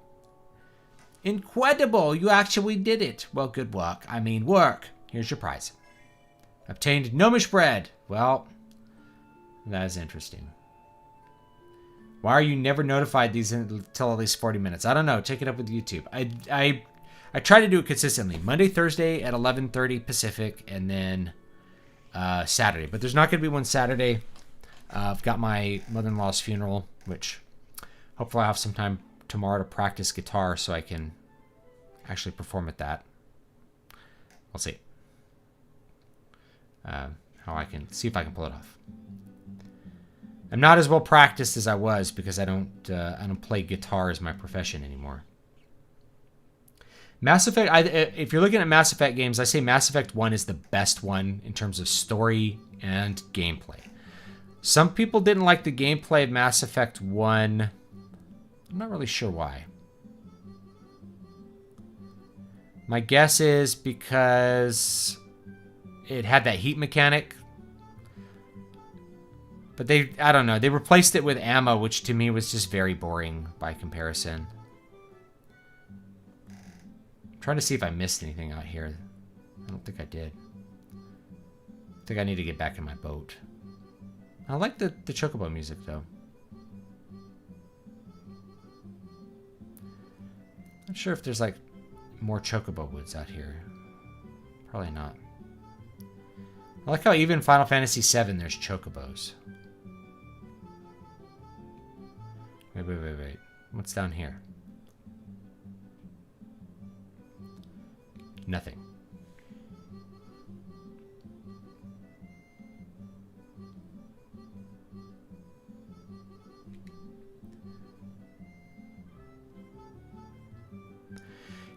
Incredible! You actually did it. Well, good work. I mean, work. Here's your prize. Obtained gnomish bread. Well, that is interesting. Why are you never notified these until at least 40 minutes? I don't know. Check it up with YouTube. I try to do it consistently. Monday, Thursday at 11:30 Pacific, and then Saturday. But there's not going to be one Saturday. I've got my mother-in-law's funeral, which hopefully I'll have some time tomorrow to practice guitar so I can actually perform at that. We'll see. How I can see if I can pull it off. I'm not as well practiced as I was because I don't play guitar as my profession anymore. Mass Effect. If you're looking at Mass Effect games, I say Mass Effect 1 is the best one in terms of story and gameplay. Some people didn't like the gameplay of Mass Effect 1. I'm not really sure why. My guess is because it had that heat mechanic. But I don't know, they replaced it with ammo, which to me was just very boring by comparison. I'm trying to see if I missed anything out here. I don't think I did. I think I need to get back in my boat. I like the Chocobo music, though. Not sure if there's, like, more Chocobo woods out here. Probably not. I like how even in Final Fantasy VII there's Chocobos. Wait. What's down here? Nothing.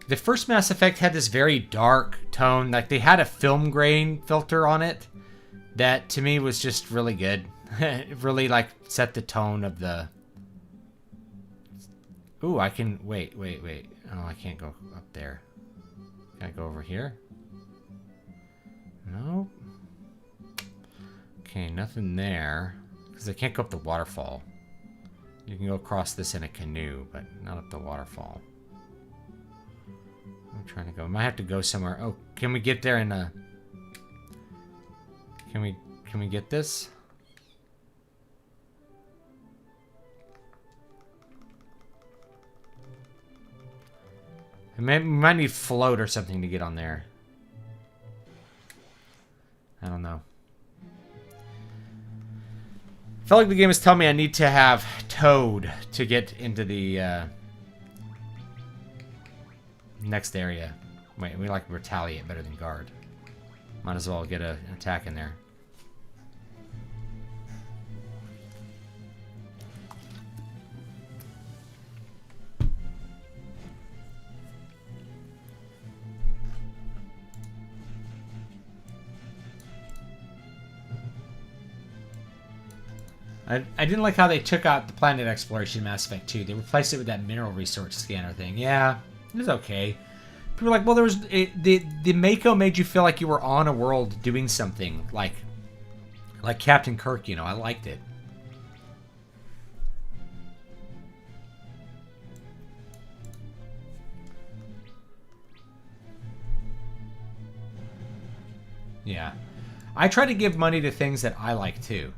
The first Mass Effect had this very dark tone. Like, they had a film grain filter on it that, to me, was just really good. It really, like, set the tone of the... Ooh, I can... Wait. Oh, I can't go up there. Can I go over here? No. Okay, nothing there. Because I can't go up the waterfall. You can go across this in a canoe, but not up the waterfall. I'm trying to go. I might have to go somewhere. Oh, can we get there in a... Can we get this? We might need float or something to get on there. I don't know. I felt like the game is telling me I need to have Toad to get into the next area. Wait, we like retaliate better than guard. Might as well get an attack in there. I didn't like how they took out the planet exploration in Mass Effect 2. They replaced it with that mineral resource scanner thing. Yeah, it was okay. People were like, well, the Mako made you feel like you were on a world doing something, like Captain Kirk, you know. I liked it. Yeah. I try to give money to things that I like, too.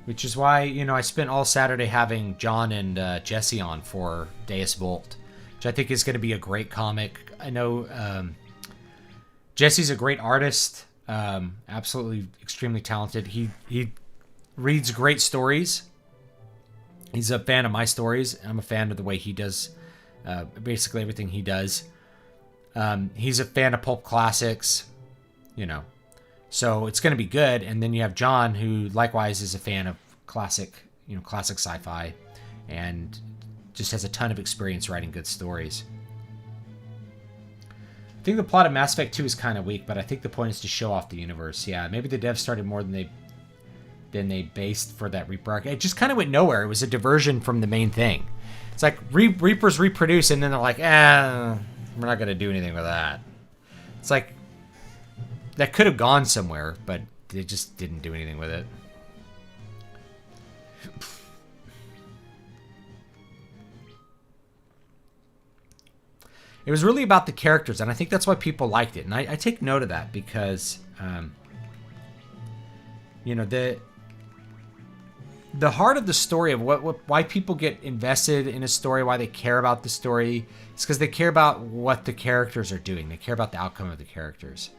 Which is why, you know, I spent all Saturday having John and Jesse on for Deus Vult, which I think is going to be a great comic. I know Jesse's a great artist, absolutely extremely talented. He reads great stories. He's a fan of my stories. I'm a fan of the way he does basically everything he does. He's a fan of pulp classics, you know. So it's going to be good. And then you have John, who likewise is a fan of classic sci-fi, and just has a ton of experience writing good stories. I think the plot of Mass Effect 2 is kind of weak, but I think the point is to show off the universe. Yeah, maybe the devs started more than they based for that Reaper arc. It just kind of went nowhere. It was a diversion from the main thing. It's like Reapers reproduce, and then they're like, we're not going to do anything with that. It's like, that could have gone somewhere, but they just didn't do anything with it. It was really about the characters, and I think that's why people liked it. And I take note of that because, you know, the heart of the story of why people get invested in a story, why they care about the story, is because they care about what the characters are doing. They care about the outcome of the characters.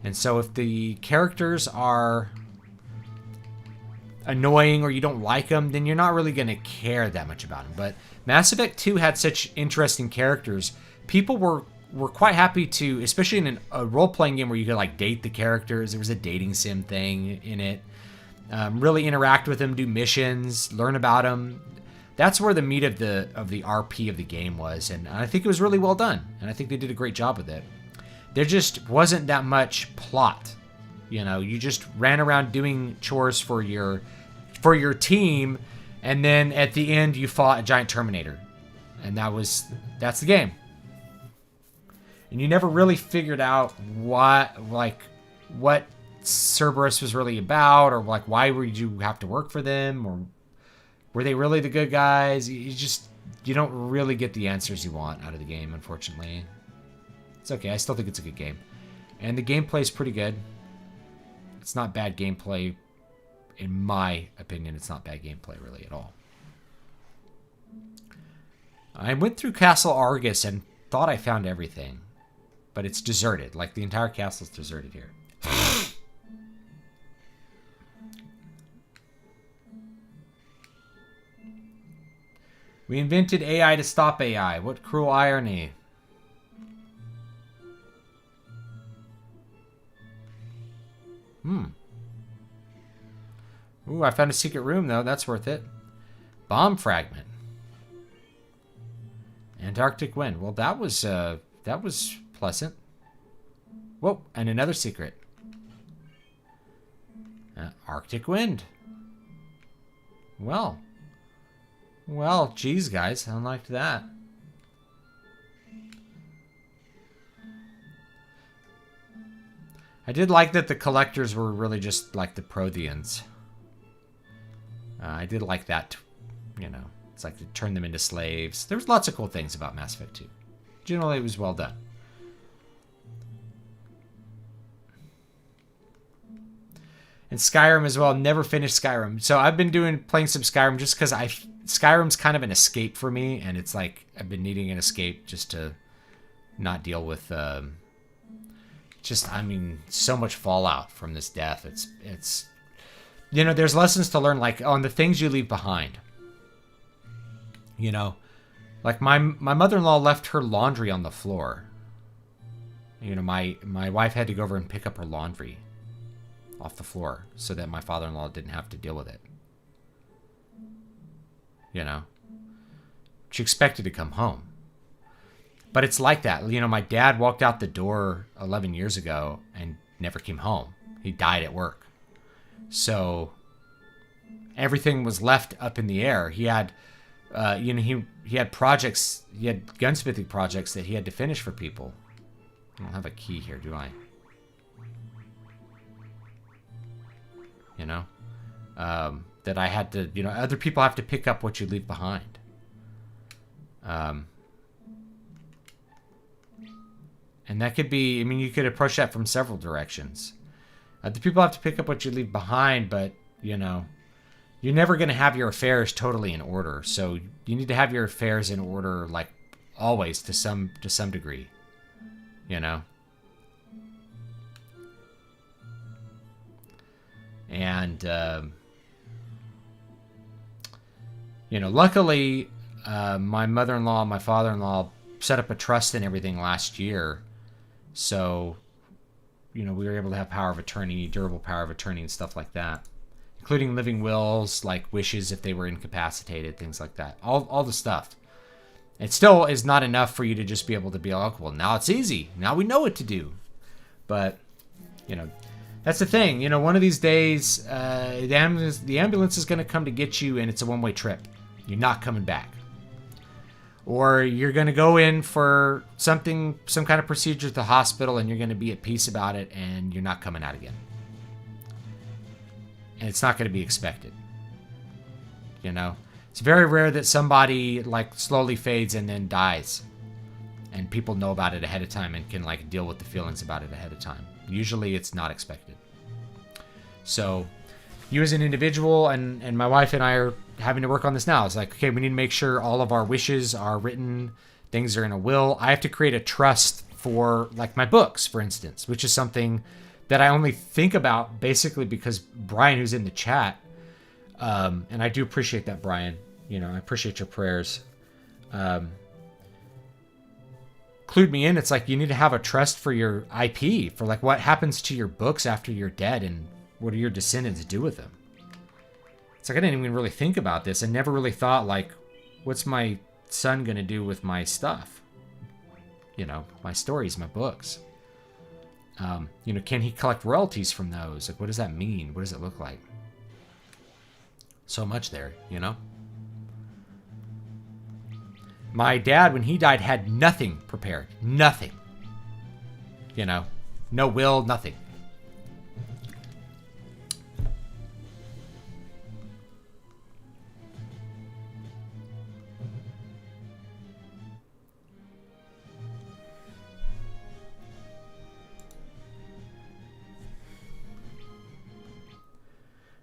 And so if the characters are annoying or you don't like them, then you're not really going to care that much about them. But Mass Effect 2 had such interesting characters. People were quite happy to, especially in a role-playing game where you could like date the characters. There was a dating sim thing in it. Really interact with them, do missions, learn about them. That's where the meat of the RP of the game was. And I think it was really well done. And I think they did a great job with it. There just wasn't that much plot. You know, you just ran around doing chores for your team, and then at the end you fought a giant Terminator. And that's the game. And you never really figured out what Cerberus was really about, or like why would you have to work for them, or were they really the good guys? You don't really get the answers you want out of the game, unfortunately. It's okay. I still think it's a good game. And the gameplay is pretty good. It's not bad gameplay. In my opinion, it's not bad gameplay really at all. I went through Castle Argus and thought I found everything. But it's deserted. Like, the entire castle is deserted here. We invented AI to stop AI. What cruel irony. I found a secret room, though. That's worth it. Bomb fragment. Antarctic wind. Well, that was pleasant. Whoa, and another secret. Arctic wind. Well, geez, guys, I liked that. I did like that the collectors were really just like the Protheans. I did like that, you know. It's like to turn them into slaves. There was lots of cool things about Mass Effect 2. Generally, it was well done. And Skyrim as well. Never finished Skyrim. So I've been playing some Skyrim just because Skyrim's kind of an escape for me, and it's like I've been needing an escape just to not deal with so much fallout from this death. It's you know, there's lessons to learn, like on the things you leave behind. You know, like my mother-in-law left her laundry on the floor. You know, my wife had to go over and pick up her laundry off the floor so that my father-in-law didn't have to deal with it. You know, she expected to come home. But it's like that. You know, my dad walked out the door 11 years ago and never came home. He died at work. So everything was left up in the air. He had, he had projects, he had gunsmithing projects that he had to finish for people. I don't have a key here, do I? You know, that I had to, you know, other people have to pick up what you leave behind. And that could be, I mean, you could approach that from several directions. The people have to pick up what you leave behind, but, you know, you're never going to have your affairs totally in order. So you need to have your affairs in order, like, always to some degree, you know? And, you know, luckily, my mother-in-law and my father-in-law set up a trust and everything last year. So, you know, we were able to have power of attorney, durable power of attorney and stuff like that. Including living wills, like wishes if they were incapacitated, things like that. All the stuff. It still is not enough for you to just be able to be like, well, now it's easy. Now we know what to do. But, you know, that's the thing. You know, one of these days, the ambulance is going to come to get you, and it's a one-way trip. You're not coming back. Or you're going to go in for some kind of procedure at the hospital, and you're going to be at peace about it, and you're not coming out again. And it's not going to be expected. You know? It's very rare that somebody, like, slowly fades and then dies. And people know about it ahead of time and can, like, deal with the feelings about it ahead of time. Usually it's not expected. So, you as an individual, and my wife and I are having to work on this now. It's like, okay, we need to make sure all of our wishes are written, things are in a will. I have to create a trust for, like, my books, for instance, which is something that I only think about basically because Brian, who's in the chat, and I do appreciate that, Brian. You know, I appreciate your prayers. Clued me in. It's like you need to have a trust for your IP, for like what happens to your books after you're dead and what do your descendants do with them. It's like I didn't even really think about this. I never really thought, like, what's my son going to do with my stuff? You know, my stories, my books. You know, can he collect royalties from those? Like, what does that mean? What does it look like? So much there, you know? My dad, when he died, had nothing prepared. Nothing. You know? No will, nothing.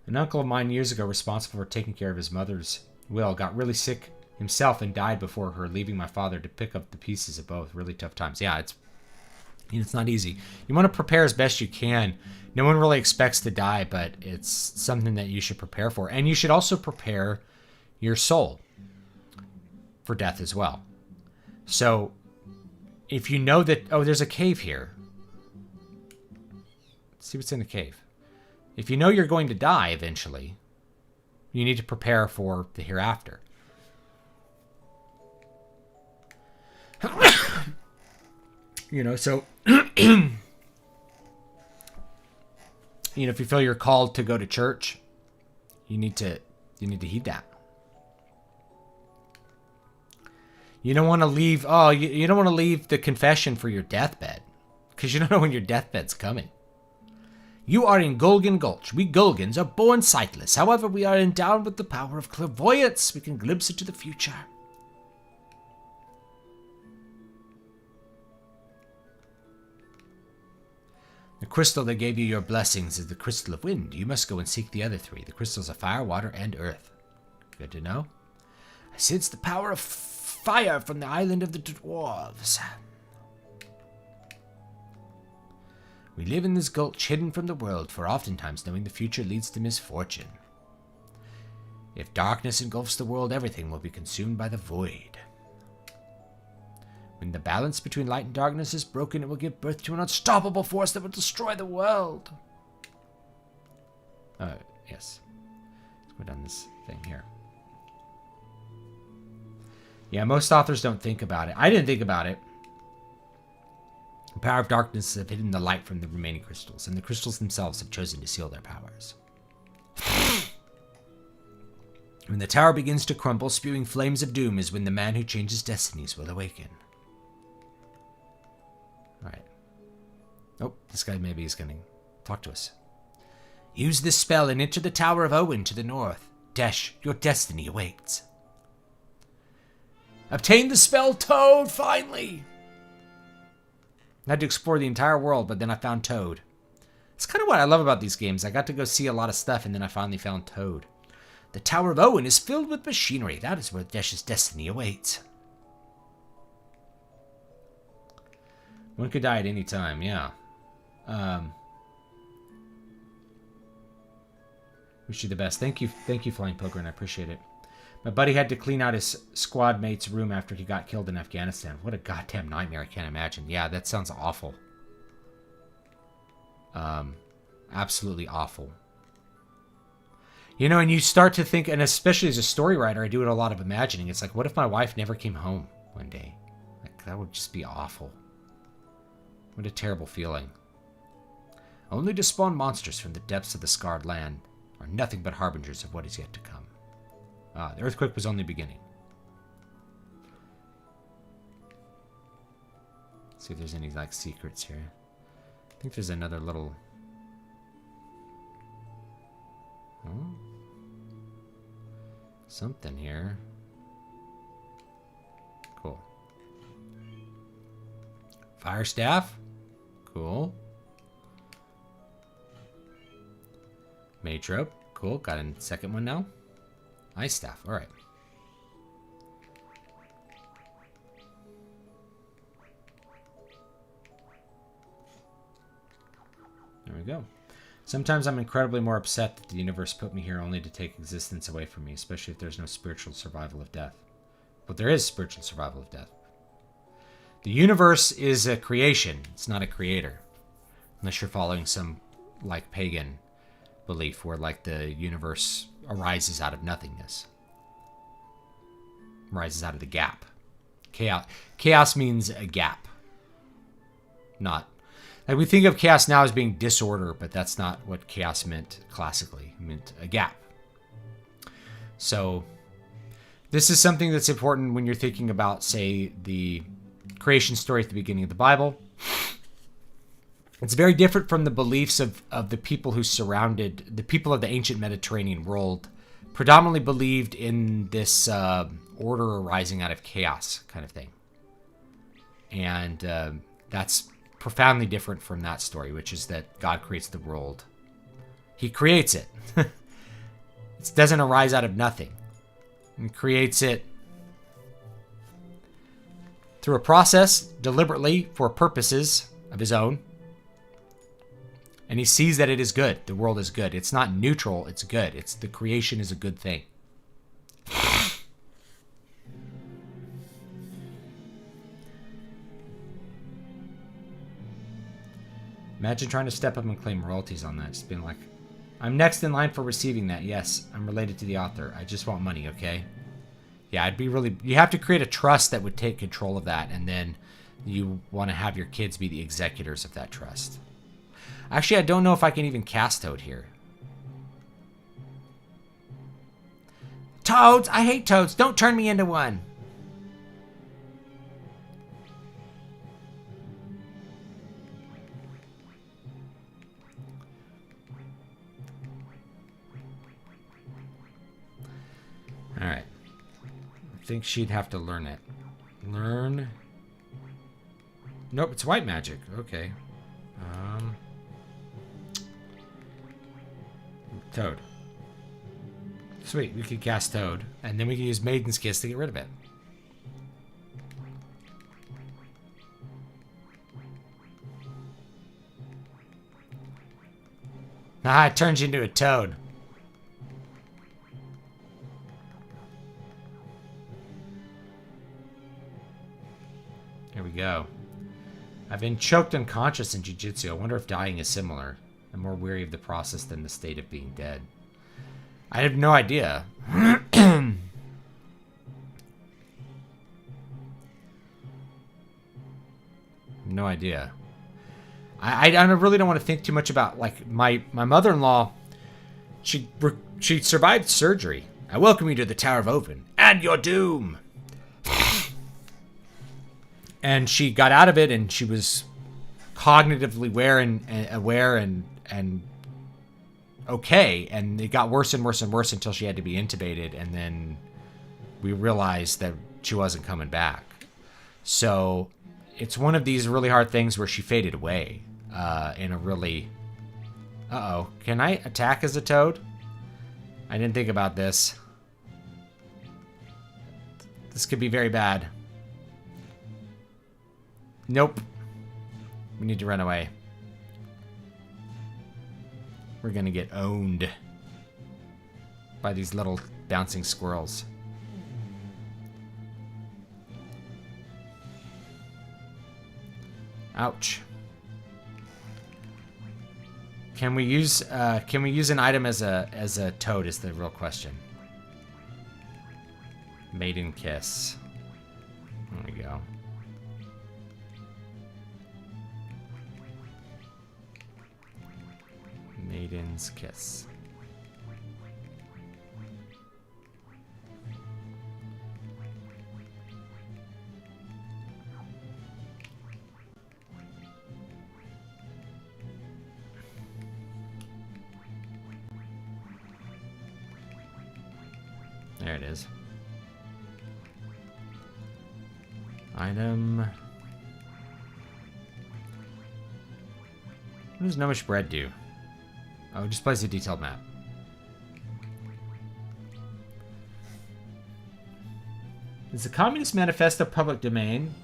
An uncle of mine years ago, responsible for taking care of his mother's will, got really sick himself and died before her, leaving my father to pick up the pieces of both. Really tough times. Yeah, it's not easy. You want to prepare as best you can. No one really expects to die, but it's something that you should prepare for. And you should also prepare your soul for death as well. So if you know that, oh, there's a cave here. Let's see what's in the cave. If you know you're going to die eventually, You need to prepare for the hereafter. So if you feel you're called to go to church, you need to heed that. You don't want to leave. You don't want to leave the confession for your deathbed, because you don't know when your deathbed's coming. You are in Golgan Gulch. We Golgans are born sightless. However, we are endowed with the power of clairvoyance. We can glimpse into the future. The crystal that gave you your blessings is the crystal of wind. You must go and seek the other three. The crystals of fire, water, and earth. Good to know. I sense the power of fire from the island of the dwarves. We live in this gulch hidden from the world, for oftentimes knowing the future leads to misfortune. If darkness engulfs the world, everything will be consumed by the void. When the balance between light and darkness is broken, it will give birth to an unstoppable force that will destroy the world. Yes. Let's go down this thing here. Yeah, most authors don't think about it. I didn't think about it. The power of darkness have hidden the light from the remaining crystals, and the crystals themselves have chosen to seal their powers. When the tower begins to crumble, spewing flames of doom is when the man who changes destinies will awaken. Alright. Oh, this guy maybe is going to talk to us. Use this spell and enter the Tower of Owen to the north. Dash, your destiny awaits. Obtain the spell Toad, finally! I had to explore the entire world, but then I found Toad. It's kind of what I love about these games. I got to go see a lot of stuff, and then I finally found Toad. The Tower of Owen is filled with machinery. That is where Dash's destiny awaits. One could die at any time, yeah. Wish you the best. Thank you, Flying Pilgrim. I appreciate it. My buddy had to clean out his squad mate's room after he got killed in Afghanistan. What a goddamn nightmare, I can't imagine. Yeah, that sounds awful. Absolutely awful. And you start to think, and especially as a story writer, I do it a lot of imagining. It's like, what if my wife never came home one day? Like, that would just be awful. What a terrible feeling. Only to spawn monsters from the depths of the scarred land are nothing but harbingers of what is yet to come. The earthquake was only beginning. Let's see if there's any, secrets here. I think there's another little... Oh. Something here. Cool. Fire staff. Cool. Mage rope. Cool. Got a second one now. Ice staff. All right. There we go. Sometimes I'm incredibly more upset that the universe put me here only to take existence away from me, especially if there's no spiritual survival of death. But there is spiritual survival of death. The universe is a creation. It's not a creator. Unless you're following some, pagan belief where, the universe arises out of nothingness. Rises out of the gap. Chaos means a gap. Not... we think of chaos now as being disorder, but that's not what chaos meant classically. It meant a gap. So, this is something that's important when you're thinking about, say, the creation story at the beginning of the Bible. It's very different from the beliefs of the people who surrounded, the people of the ancient Mediterranean world, predominantly believed in this order arising out of chaos kind of thing. And that's profoundly different from that story, which is that God creates the world. He creates it. It doesn't arise out of nothing. He creates it through a process, deliberately, for purposes of his own. And he sees that it is good. The world is good. It's not neutral, it's good. It's the creation is a good thing. Imagine trying to step up and claim royalties on that. Just being like, I'm next in line for receiving that. Yes, I'm related to the author. I just want money, okay? Yeah, I'd be really... You have to create a trust that would take control of that, and then you want to have your kids be the executors of that trust. Actually, I don't know if I can even cast Toad here. Toads! I hate toads! Don't turn me into one! Alright. I think she'd have to learn it. Learn. Nope, it's white magic. Okay. Toad. Sweet, we could cast Toad, and then we can use Maiden's Kiss to get rid of it. Ah, it turns you into a toad. Here we go. I've been choked unconscious in jiu-jitsu. I wonder if dying is similar. I'm more weary of the process than the state of being dead. I have no idea. No idea. I really don't want to think too much about, like, my mother-in-law. She survived surgery. I welcome you to the Tower of Open and your doom. And she got out of it, and she was cognitively aware and okay, and it got worse and worse and worse until she had to be intubated, and then we realized that she wasn't coming back. So it's one of these really hard things where she faded away in a really... Uh-oh. Can I attack as a toad? I didn't think about this. This could be very bad. Nope. We need to run away. We're gonna get owned by these little bouncing squirrels. Ouch. Can we use an item as a toad is the real question. Maiden Kiss. There we go. Maiden's Kiss. There it is. Item. What does Gnomish Bread do? Oh, it just plays a detailed map. Is the Communist Manifesto public domain?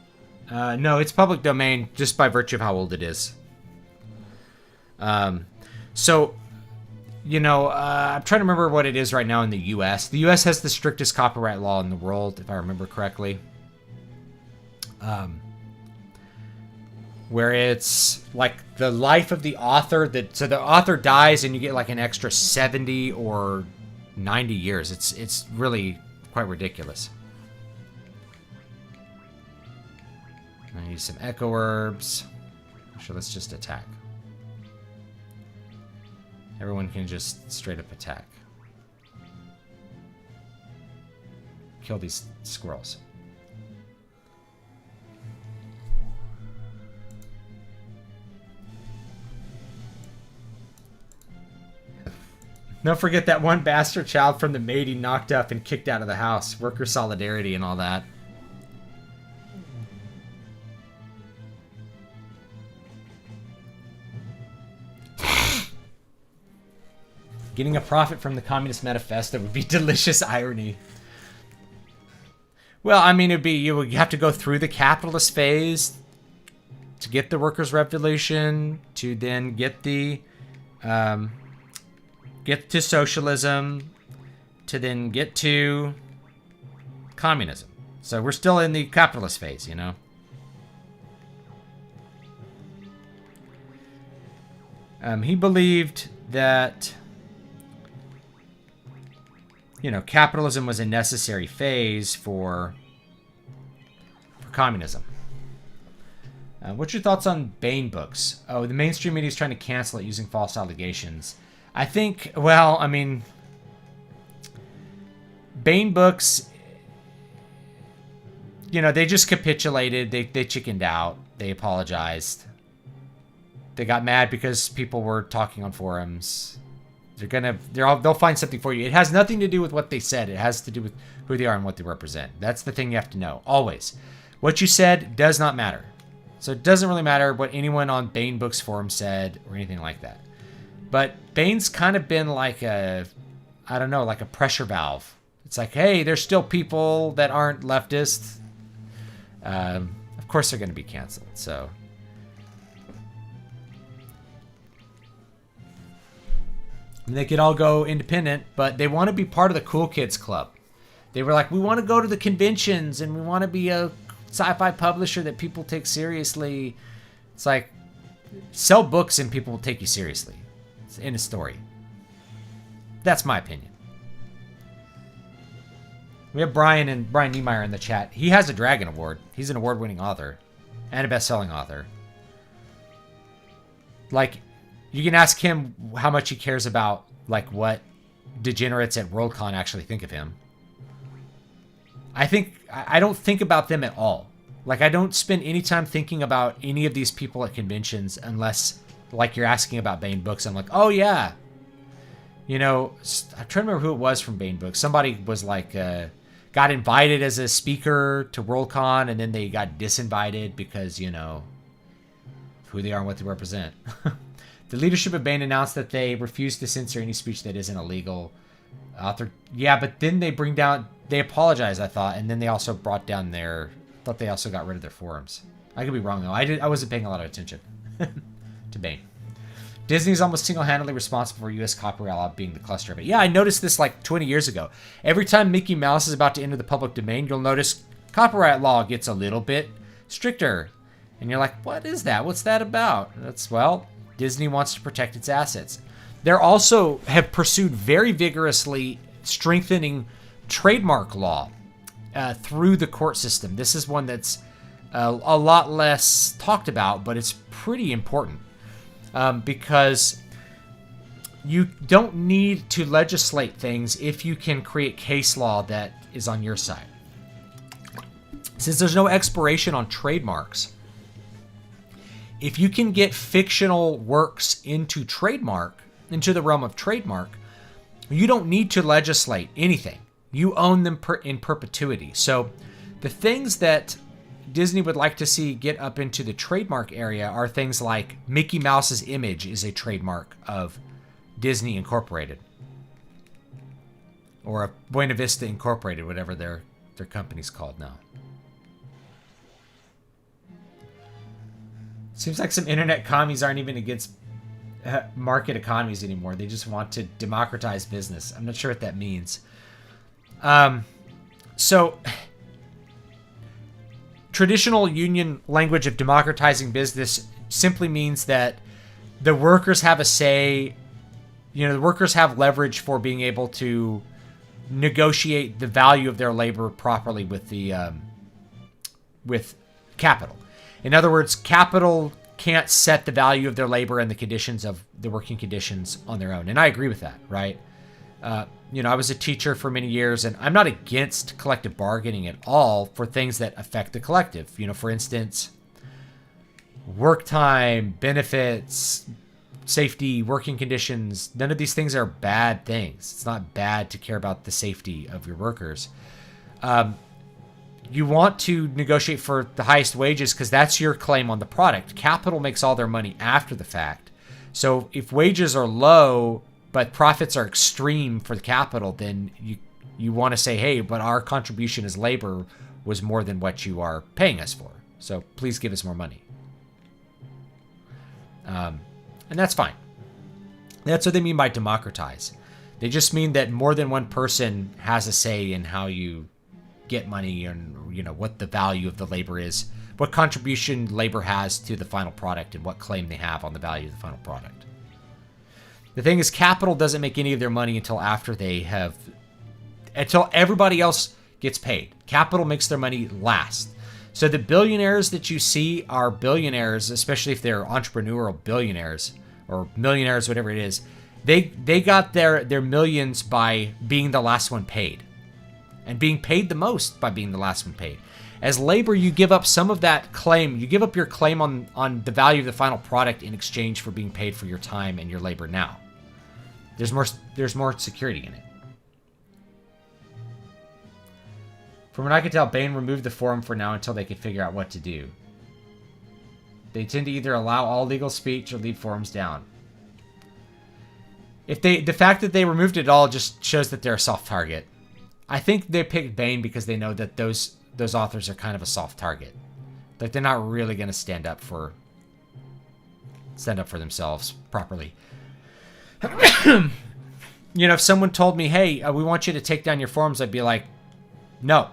No, it's public domain just by virtue of how old it is. So, you know, I'm trying to remember what it is right now in the U.S. The U.S. has the strictest copyright law in the world, if I remember correctly. Where it's like the life of the author, so the author dies and you get like an extra 70 or 90 years. It's really quite ridiculous. I use some echo herbs. Actually, let's just attack. Everyone can just straight up attack. Kill these squirrels. Don't forget that one bastard child from the maid he knocked up and kicked out of the house. Worker solidarity and all that. Getting a profit from the Communist Manifesto would be delicious irony. Well, I mean, it'd be you would have to go through the capitalist phase to get the workers' revolution, to then get the get to socialism, to then get to communism. So we're still in the capitalist phase, you know. He believed that capitalism was a necessary phase for communism. What's your thoughts on Bain books? Oh, the mainstream media is trying to cancel it using false allegations. I think, Bain books, they just capitulated. They chickened out. They apologized. They got mad because people were talking on forums. They'll find something for you. It has nothing to do with what they said. It has to do with who they are and what they represent. That's the thing you have to know, always. What you said does not matter. So it doesn't really matter what anyone on Bain Books forum said or anything like that. But Bain's kind of been like a pressure valve. It's like, hey, there's still people that aren't leftists. Of course they're going to be canceled. So they could all go independent, but they want to be part of the cool kids club. They were like, we want to go to the conventions and we want to be a sci-fi publisher that people take seriously. It's like, sell books and people will take you seriously. It's in a story. That's my opinion. We have Brian Niemeyer in the chat. He has a Dragon Award. He's an award-winning author and a best-selling author. Like, you can ask him how much he cares about, like, what degenerates at Worldcon actually think of him. I don't think about them at all. Like, I don't spend any time thinking about any of these people at conventions unless, like, you're asking about Bain Books. I'm like, oh, yeah. I'm trying to remember who it was from Bain Books. Somebody was like, got invited as a speaker to Worldcon, and then they got disinvited because, who they are and what they represent. The leadership of Bain announced that they refuse to censor any speech that isn't illegal. Yeah, but then they apologized, I thought, and then they also brought down they also got rid of their forums. I could be wrong, though. I wasn't paying a lot of attention to Bain. Disney's almost single-handedly responsible for U.S. copyright law being the cluster of it. Yeah, I noticed this like 20 years ago. Every time Mickey Mouse is about to enter the public domain, you'll notice copyright law gets a little bit stricter. And you're like, what is that? What's that about? Disney wants to protect its assets. They also have pursued very vigorously strengthening trademark law through the court system. This is one that's a lot less talked about, but it's pretty important because you don't need to legislate things if you can create case law that is on your side. Since there's no expiration on trademarks, if you can get fictional works into the realm of trademark, you don't need to legislate anything. You own them in perpetuity. So the things that Disney would like to see get up into the trademark area are things like Mickey Mouse's image is a trademark of Disney Incorporated. Or Buena Vista Incorporated, whatever their company's called now. Seems like some internet commies aren't even against market economies anymore. They just want to democratize business. I'm not sure what that means. So, traditional union language of democratizing business simply means that the workers have a say. The workers have leverage for being able to negotiate the value of their labor properly with with capital. In other words, capital can't set the value of their labor and the conditions of the working conditions on their own. And I agree with that, right? I was a teacher for many years, and I'm not against collective bargaining at all for things that affect the collective. For instance, work time, benefits, safety, working conditions. None of these things are bad things. It's not bad to care about the safety of your workers. You want to negotiate for the highest wages because that's your claim on the product. Capital makes all their money after the fact. So if wages are low, but profits are extreme for the capital, then you want to say, hey, but our contribution as labor was more than what you are paying us for. So please give us more money. And that's fine. That's what they mean by democratize. They just mean that more than one person has a say in how you get money and what the value of the labor is, what contribution labor has to the final product, and what claim they have on the value of the final product. The thing is, capital doesn't make any of their money until after they have until everybody else gets paid. Capital makes their money last. So the billionaires that you see are billionaires, especially if they're entrepreneurial billionaires or millionaires, whatever it is. They got their millions by being the last one paid, and being paid the most by being the last one paid. As labor, you give up some of that claim. You give up your claim on the value of the final product in exchange for being paid for your time and your labor now. There's more security in it. From what I can tell, Bain removed the forum for now until they could figure out what to do. They tend to either allow all legal speech or leave forums down. The fact that they removed it all just shows that they're a soft target. I think they picked Bain because they know that those authors are kind of a soft target. Like, they're not really going to stand up for themselves properly. You know, if someone told me, hey, we want you to take down your forums, I'd be like, no.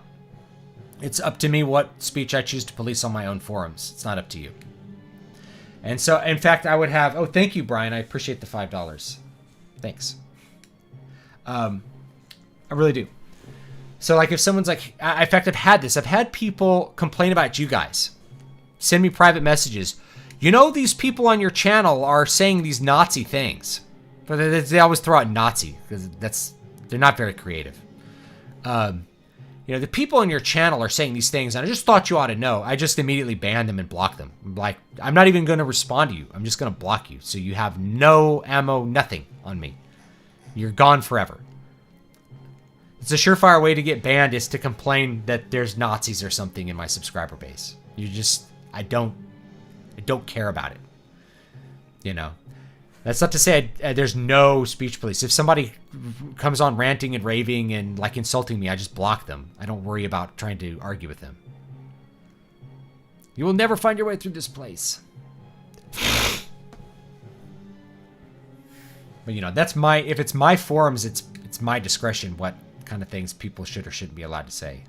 It's up to me what speech I choose to police on my own forums. It's not up to you. And so, in fact, I would have... Oh, thank you, Brian. I appreciate the $5. Thanks. I really do. So, like, if someone's like... In fact, I've had this. I've had people complain about you guys. Send me private messages. You know, these people on your channel are saying these Nazi things. But they always throw out Nazi, because they're not very creative. You know, the people on your channel are saying these things, and I just thought you ought to know. I just immediately banned them and blocked them. Like, I'm not even going to respond to you. I'm just going to block you. So you have no ammo, nothing on me. You're gone forever. It's a surefire way to get banned is to complain that there's Nazis or something in my subscriber base. I don't care about it. You know. That's not to say there's no speech police. If somebody comes on ranting and raving and like insulting me, I just block them. I don't worry about trying to argue with them. You will never find your way through this place. But you know, if it's my forums, it's my discretion what kind of things people should or shouldn't be allowed to say.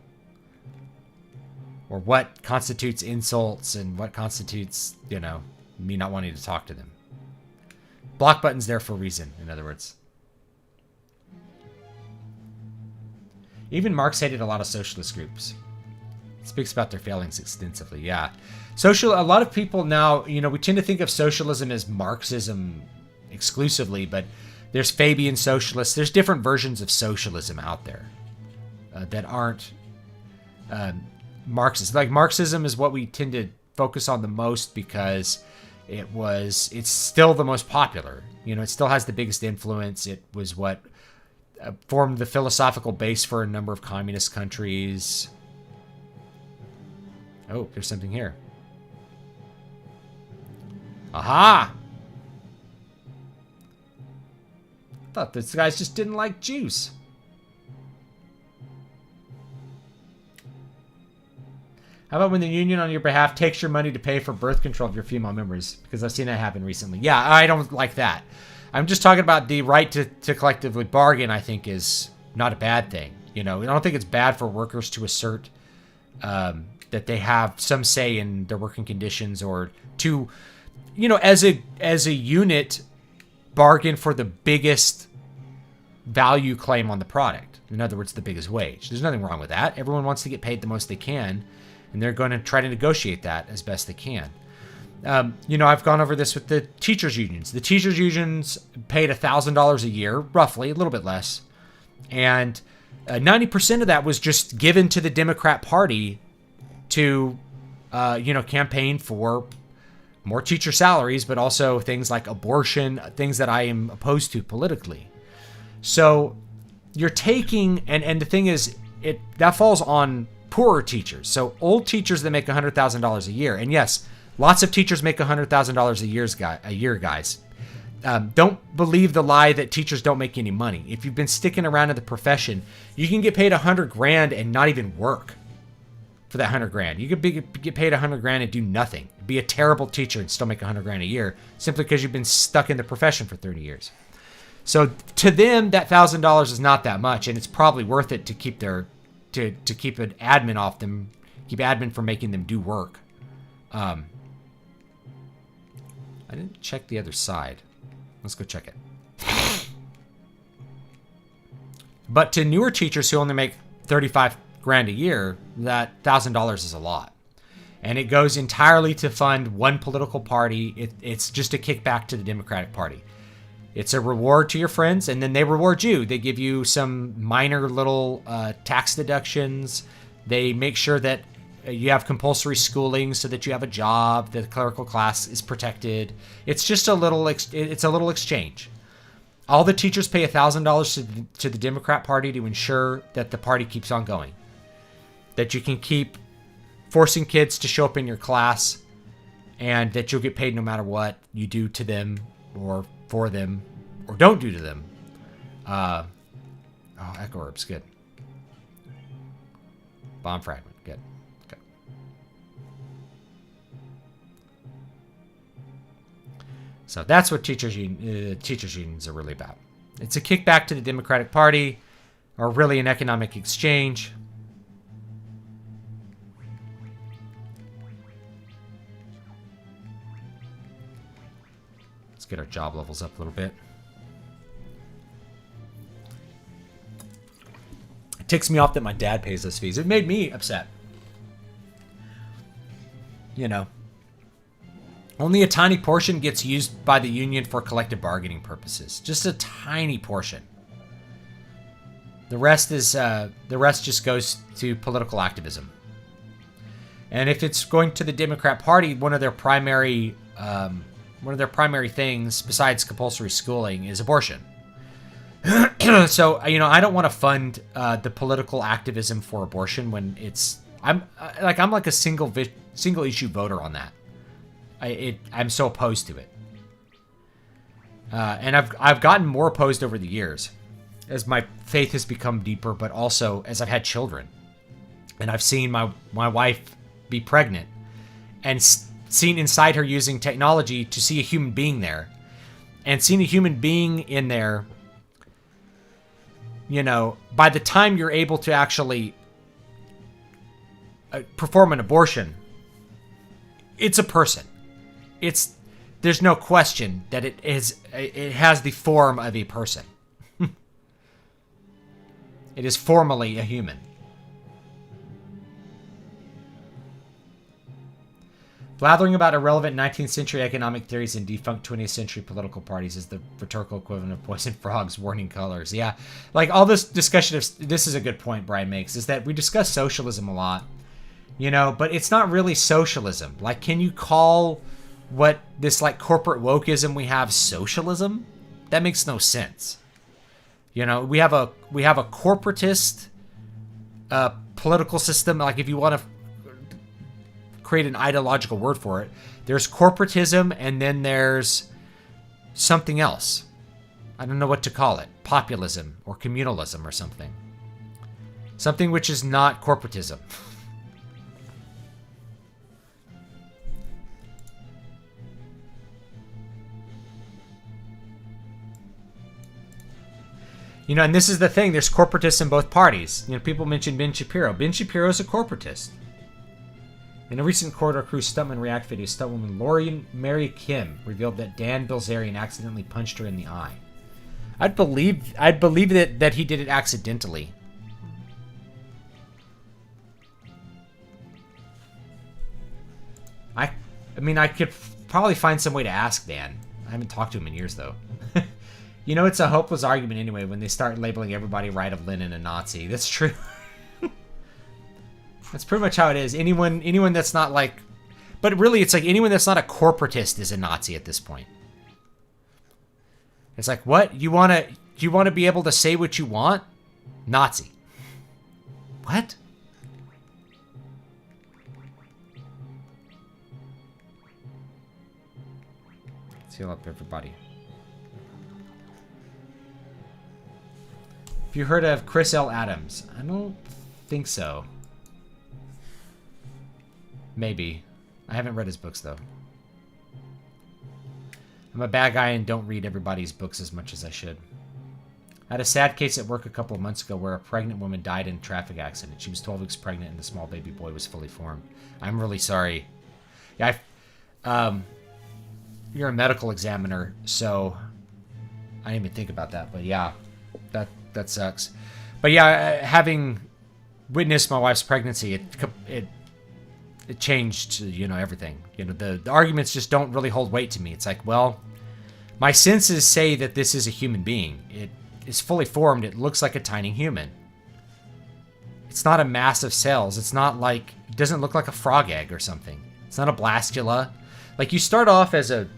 Or what constitutes insults and what constitutes, you know, me not wanting to talk to them. Block button's there for a reason, in other words. Even Marx hated a lot of socialist groups. It speaks about their failings extensively, yeah. A lot of people now, you know, we tend to think of socialism as Marxism exclusively, but there's Fabian socialists. There's different versions of socialism out there that aren't Marxist. Like, Marxism is what we tend to focus on the most because... it's still the most popular. You know, it still has the biggest influence. It was what formed the philosophical base for a number of communist countries. Oh, there's something here. Aha! I thought these guys just didn't like Jews. How about when the union on your behalf takes your money to pay for birth control of your female members? Because I've seen that happen recently. Yeah, I don't like that. I'm just talking about the right to collectively bargain, I think, is not a bad thing. You know, I don't think it's bad for workers to assert that they have some say in their working conditions or to, you know, as a unit, bargain for the biggest value claim on the product. In other words, the biggest wage. There's nothing wrong with that. Everyone wants to get paid the most they can. And they're going to try to negotiate that as best they can. You know, I've gone over this with the teachers' unions. The teachers' unions paid $1,000 a year, roughly, a little bit less. And 90% of that was just given to the Democrat Party to, you know, campaign for more teacher salaries, but also things like abortion, things that I am opposed to politically. So you're taking, and the thing is, that falls on poorer teachers. So old teachers that make $100,000 a year. And yes, lots of teachers make $100,000 a year, guys. Don't believe the lie that teachers don't make any money. If you've been sticking around in the profession, you can get paid $100,000 and not even work for that $100,000. You could get paid $100,000 and do nothing. Be a terrible teacher and still make $100,000 a year simply because you've been stuck in the profession for 30 years. So to them, that $1,000 is not that much, and it's probably worth it to keep to keep an admin off them, keep admin from making them do work. I didn't check the other side. Let's go check it. But to newer teachers who only make 35 grand a year, that $1,000 is a lot. And it goes entirely to fund one political party. It's just a kickback to the Democratic Party. It's a reward to your friends, and then they reward you. They give you some minor little tax deductions. They make sure that you have compulsory schooling so that you have a job, that the clerical class is protected. It's just a little exchange. All the teachers pay $1,000 to the Democrat Party to ensure that the party keeps on going, that you can keep forcing kids to show up in your class, and that you'll get paid no matter what you do to them or for them or don't do to them. Echo orbs, good. Bomb fragment, good. So that's what teachers unions are really about. It's a kickback to the Democratic Party, or really an economic exchange. Let's get our job levels up a little bit. It ticks me off that my dad pays those fees. It made me upset. You know, only a tiny portion gets used by the union for collective bargaining purposes. Just a tiny portion. The rest just goes to political activism. And if it's going to the Democrat Party, one of their primary things besides compulsory schooling is abortion. So, you know, I don't want to fund the political activism for abortion when I'm like a single issue voter on that. I'm so opposed to it. And I've gotten more opposed over the years as my faith has become deeper, but also as I've had children. And I've seen my wife be pregnant and seen inside her using technology to see a human being there. And seeing a human being in there, you know, by the time you're able to actually perform an abortion, it's a person. There's no question that it has the form of a person. It is formally a human. Blathering about irrelevant 19th century economic theories and defunct 20th century political parties is the rhetorical equivalent of poison frogs warning colors. Yeah, like all this discussion of, this is a good point Brian makes, is that we discuss socialism a lot, you know, but it's not really socialism. Like, can you call what this like corporate wokeism we have socialism? That makes no sense. You know, we have a corporatist political system. Like, if you want to create an ideological word for it, there's corporatism, and then there's something else. I don't know what to call it. Populism or communalism or something. Something which is not corporatism. You know, and this is the thing. There's corporatists in both parties. You know, people mention Ben Shapiro. Ben Shapiro is a corporatist. In a recent Corridor Crew Stuntman React video, stuntwoman Lori Mary Kim revealed that Dan Bilzerian accidentally punched her in the eye. I'd believe that he did it accidentally. I mean, I could probably find some way to ask Dan. I haven't talked to him in years, though. You know, it's a hopeless argument anyway when they start labeling everybody right of Lenin a Nazi. That's true. That's pretty much how it is. Anyone that's not like... But really, it's like anyone that's not a corporatist is a Nazi at this point. It's like, what? You want to be able to say what you want? Nazi. What? Let's heal up everybody. Have you heard of Chris L. Adams? I don't think so. Maybe. I haven't read his books, though. I'm a bad guy and don't read everybody's books as much as I should. I had a sad case at work a couple of months ago where a pregnant woman died in a traffic accident. She was 12 weeks pregnant and the small baby boy was fully formed. I'm really sorry. Yeah, you're a medical examiner, so I didn't even think about that. But yeah, that sucks. But yeah, having witnessed my wife's pregnancy, it changed, everything. The arguments just don't really hold weight to me. It's like, well, my senses say that this is a human being. It is fully formed. It looks like a tiny human. It's not a mass of cells. It's not like, it doesn't look like a frog egg or something. It's not a blastula. Like, you start off as a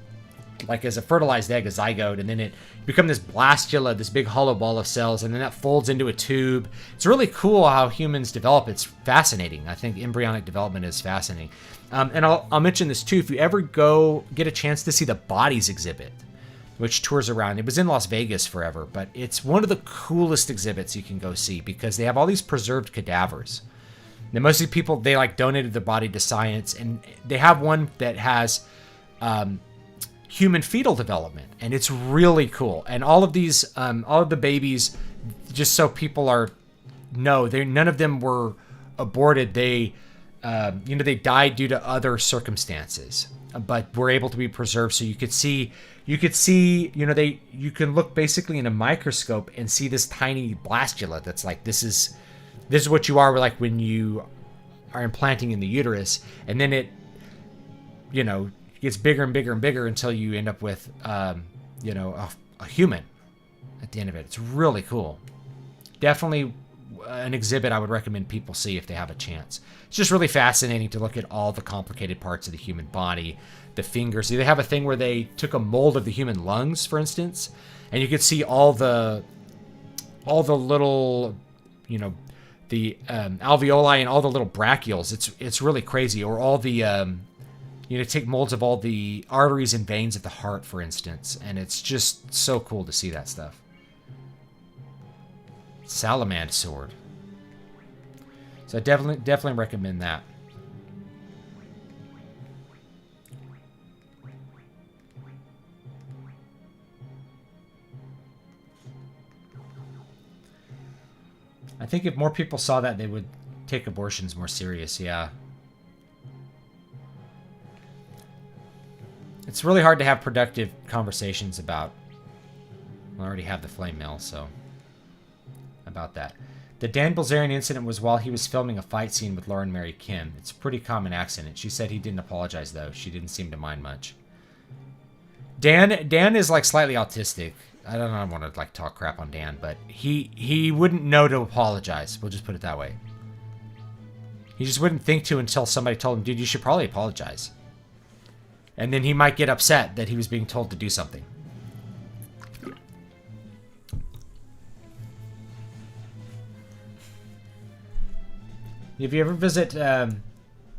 fertilized egg, a zygote, and then it become this blastula, this big hollow ball of cells, and then that folds into a tube. It's really cool how humans develop. It's fascinating. I think embryonic development is fascinating. And I'll mention this too. If you ever go get a chance to see the Bodies exhibit, which tours around, it was in Las Vegas forever, but it's one of the coolest exhibits you can go see because they have all these preserved cadavers. Now, most of the people, they like donated their body to science, and they have one that has human fetal development, and it's really cool. And all of these, all of the babies, just so people know, none of them were aborted. They, they died due to other circumstances, but were able to be preserved. So you could see, you can look basically in a microscope and see this tiny blastula. That's like, this is what you are like when you are implanting in the uterus, and then it, gets bigger and bigger and bigger until you end up with, a human at the end of it. It's really cool. Definitely an exhibit I would recommend people see if they have a chance. It's just really fascinating to look at all the complicated parts of the human body, the fingers. They have a thing where they took a mold of the human lungs, for instance, and you could see all the little, the alveoli and all the little brachioles. It's really crazy. Or all the take molds of all the arteries and veins of the heart, for instance, and it's just so cool to see that stuff. Salamander sword. So I definitely recommend that. I think if more people saw that, they would take abortions more serious, yeah. It's really hard to have productive conversations about... I already have the flame mill, so... about that. The Dan Bilzerian incident was while he was filming a fight scene with Lauren Mary Kim. It's a pretty common accident. She said he didn't apologize, though. She didn't seem to mind much. Dan is, like, slightly autistic. I don't want to, like, talk crap on Dan, but he wouldn't know to apologize. We'll just put it that way. He just wouldn't think to until somebody told him, dude, you should probably apologize. And then he might get upset that he was being told to do something. If you ever visit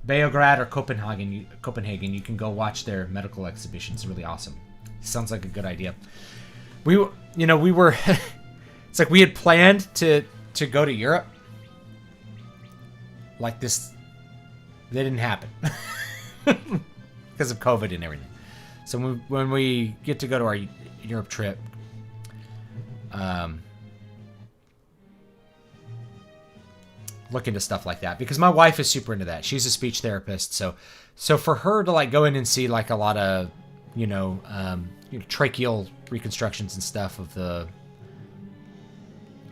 Beograd or Copenhagen, you can go watch their medical exhibition. It's really awesome. Sounds like a good idea. We were it's like we had planned to go to Europe. Like this, that didn't happen. Because of COVID and everything. So when we get to go to our Europe trip, look into stuff like that, because my wife is super into that. She's a speech therapist, so for her to like go in and see like a lot of tracheal reconstructions and stuff of the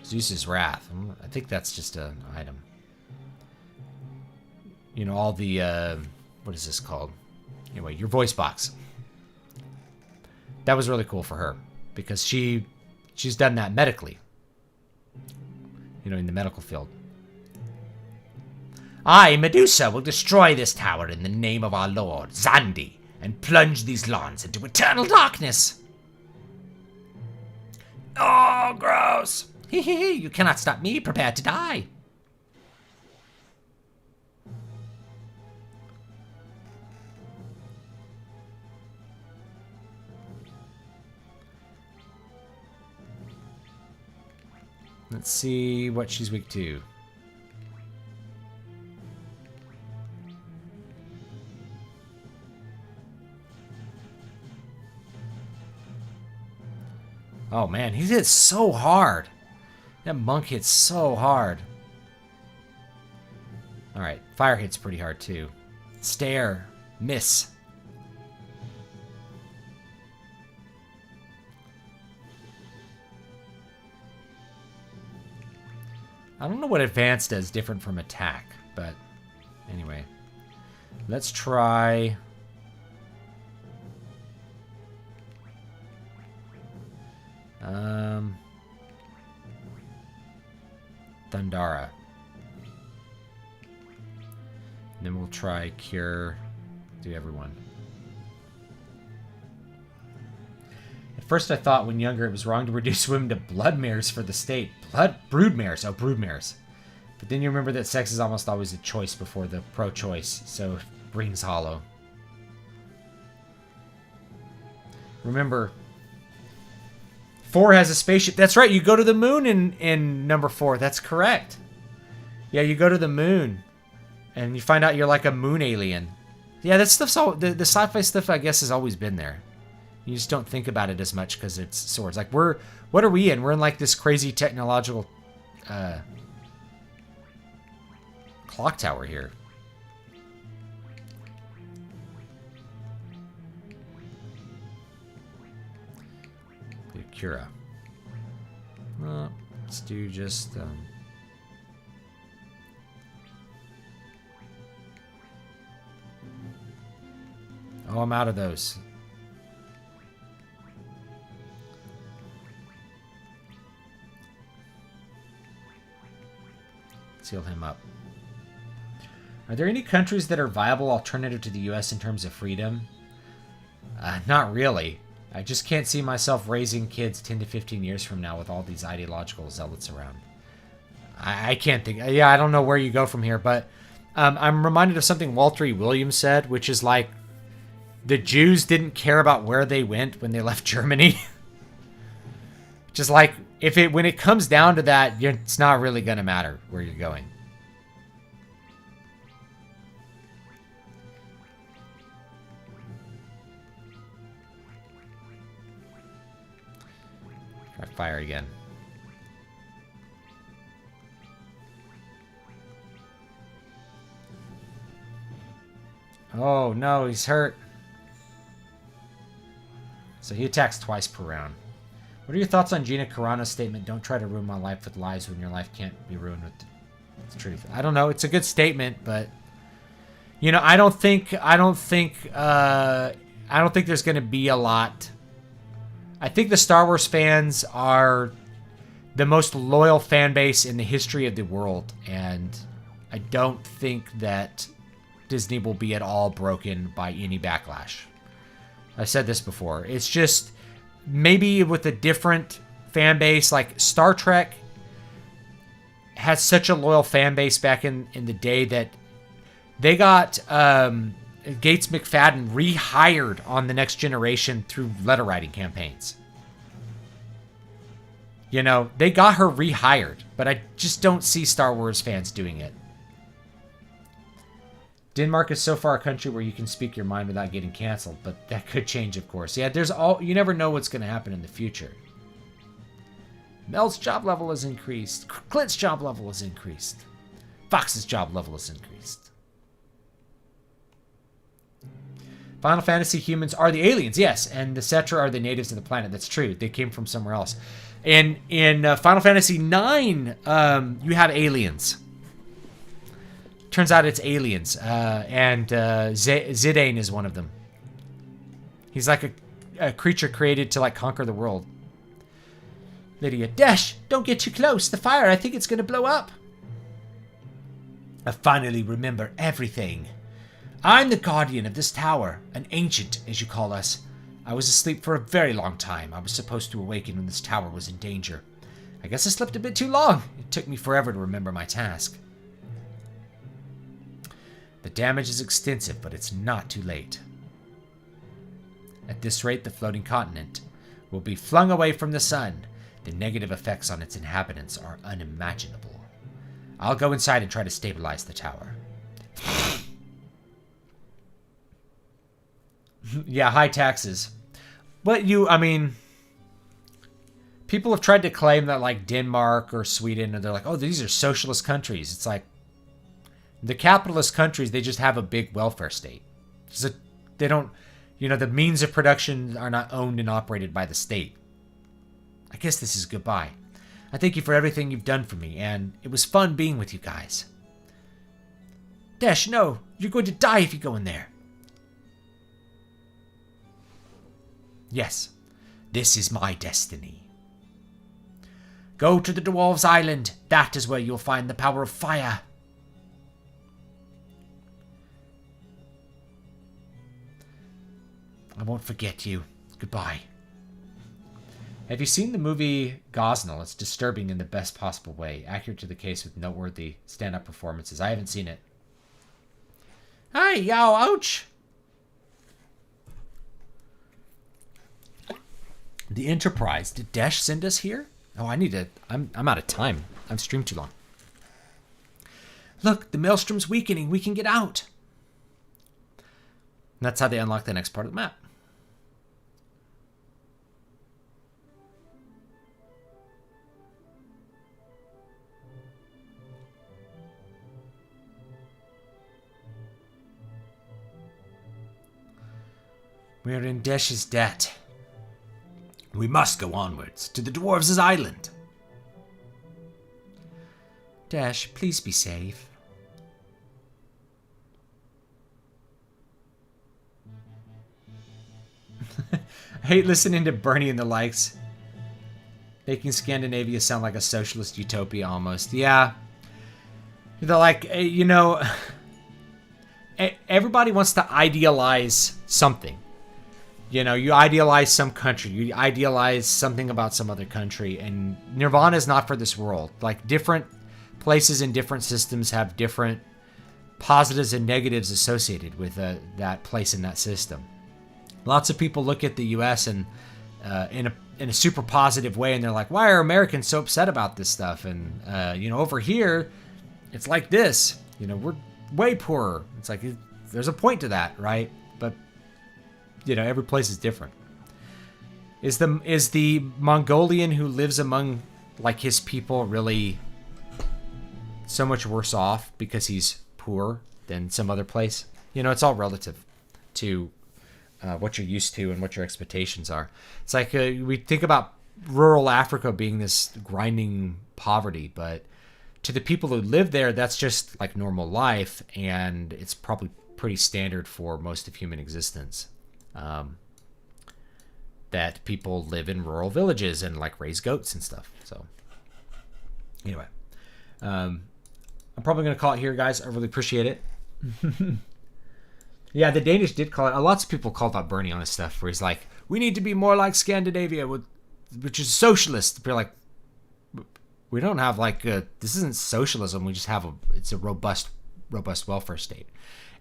Zeus's wrath. I think that's just an item. All the what is this called? Anyway, your voice box. That was really cool for her because she's done that medically. In the medical field. I, Medusa, will destroy this tower in the name of our lord, Zandi, and plunge these lawns into eternal darkness. Oh, gross. Hee, you cannot stop me. Prepare to die. Let's see what she's weak to. Oh man, he hits so hard. That monk hits so hard. Alright, fire hits pretty hard too. Stare. Miss. I don't know what advanced does different from attack, but anyway. Let's try... Thundara. And then we'll try Cure. Do everyone. At first I thought when younger it was wrong to reduce women to bloodmares for the state. Broodmares. Oh, broodmares. But then you remember that sex is almost always a choice before the pro-choice, so it rings hollow. Remember, 4 has a spaceship. That's right, you go to the moon in number 4. That's correct. Yeah, you go to the moon, and you find out you're like a moon alien. Yeah, that stuff's all... The sci-fi stuff, I guess, has always been there. You just don't think about it as much because it's swords. Like, what are we in? We're in, like, this crazy technological... clock tower here. Cura. Let's do just oh, I'm out of those. Seal him up. Are there any countries that are viable alternative to the US in terms of freedom? Not really. I just can't see myself raising kids 10 to 15 years from now with all these ideological zealots around. I can't think. Yeah, I don't know where you go from here, but I'm reminded of something Walter E. Williams said, which is like, the Jews didn't care about where they went when they left Germany. Just like, when it comes down to that, it's not really going to matter where you're going. Try fire again. Oh no, he's hurt. So he attacks twice per round. What are your thoughts on Gina Carano's statement, don't try to ruin my life with lies when your life can't be ruined with the truth? I don't know, it's a good statement, but you know, I don't think there's going to be a lot. I think the Star Wars fans are the most loyal fan base in the history of the world, and I don't think that Disney will be at all broken by any backlash. I've said this before. It's just maybe with a different fan base. Like Star Trek had such a loyal fan base back in the day that they got Gates McFadden rehired on The Next Generation through letter writing campaigns. You know, they got her rehired, but I just don't see Star Wars fans doing it. Denmark is so far a country where you can speak your mind without getting canceled, but that could change, of course. Yeah, you never know what's going to happen in the future. Mel's job level has increased. Clint's job level has increased. Fox's job level has increased. Final Fantasy humans are the aliens, yes, and the Cetra are the natives of the planet. That's true. They came from somewhere else. And in Final Fantasy IX, you have aliens. Turns out it's aliens, and Zidane is one of them. He's like a creature created to like conquer the world. Lydia, Dash, don't get too close. The fire, I think it's going to blow up. I finally remember everything. I'm the guardian of this tower, an ancient, as you call us. I was asleep for a very long time. I was supposed to awaken when this tower was in danger. I guess I slept a bit too long. It took me forever to remember my task. The damage is extensive, but it's not too late. At this rate, the floating continent will be flung away from the sun. The negative effects on its inhabitants are unimaginable. I'll go inside and try to stabilize the tower. Yeah, high taxes. But people have tried to claim that like Denmark or Sweden, and they're like, oh, these are socialist countries. It's like, the capitalist countries, they just have a big welfare state. So they don't, the means of production are not owned and operated by the state. I guess this is goodbye. I thank you for everything you've done for me, and it was fun being with you guys. Dash, no, you're going to die if you go in there. Yes, this is my destiny. Go to the Dwarves' Island. That is where you'll find the power of fire. I won't forget you. Goodbye. Have you seen the movie Gosnell? It's disturbing in the best possible way. Accurate to the case with noteworthy stand-up performances. I haven't seen it. Hi, yo, ouch! The Enterprise. Did Dash send us here? Oh, I need to... I'm out of time. I've streamed too long. Look, the maelstrom's weakening. We can get out. And that's how they unlock the next part of the map. We're in Dash's debt. We must go onwards to the Dwarves' Island. Dash, please be safe. I hate listening to Bernie and the likes. Making Scandinavia sound like a socialist utopia almost. Yeah. They're like, you know, everybody wants to idealize something. You know, you idealize some country, you idealize something about some other country, and Nirvana is not for this world. Like, different places and different systems have different positives and negatives associated with that place in that system. Lots of people look at the U.S. and in a super positive way, and they're like, why are Americans so upset about this stuff? And, you know, over here, it's like this. You know, we're way poorer. It's like, there's a point to that, right? But you know, every place is different. Is the Mongolian who lives among like his people really so much worse off because he's poor than some other place? You know, it's all relative to what you're used to and what your expectations are. It's like we think about rural Africa being this grinding poverty, but to the people who live there, that's just like normal life, and it's probably pretty standard for most of human existence. That people live in rural villages and like raise goats and stuff. So anyway, I'm probably going to call it here, guys. I really appreciate it. Yeah, the Danish did call it. Lots of people called out Bernie on this stuff where he's like, we need to be more like Scandinavia, which is socialist. We're like, we don't have like this isn't socialism. We just have it's a robust welfare state.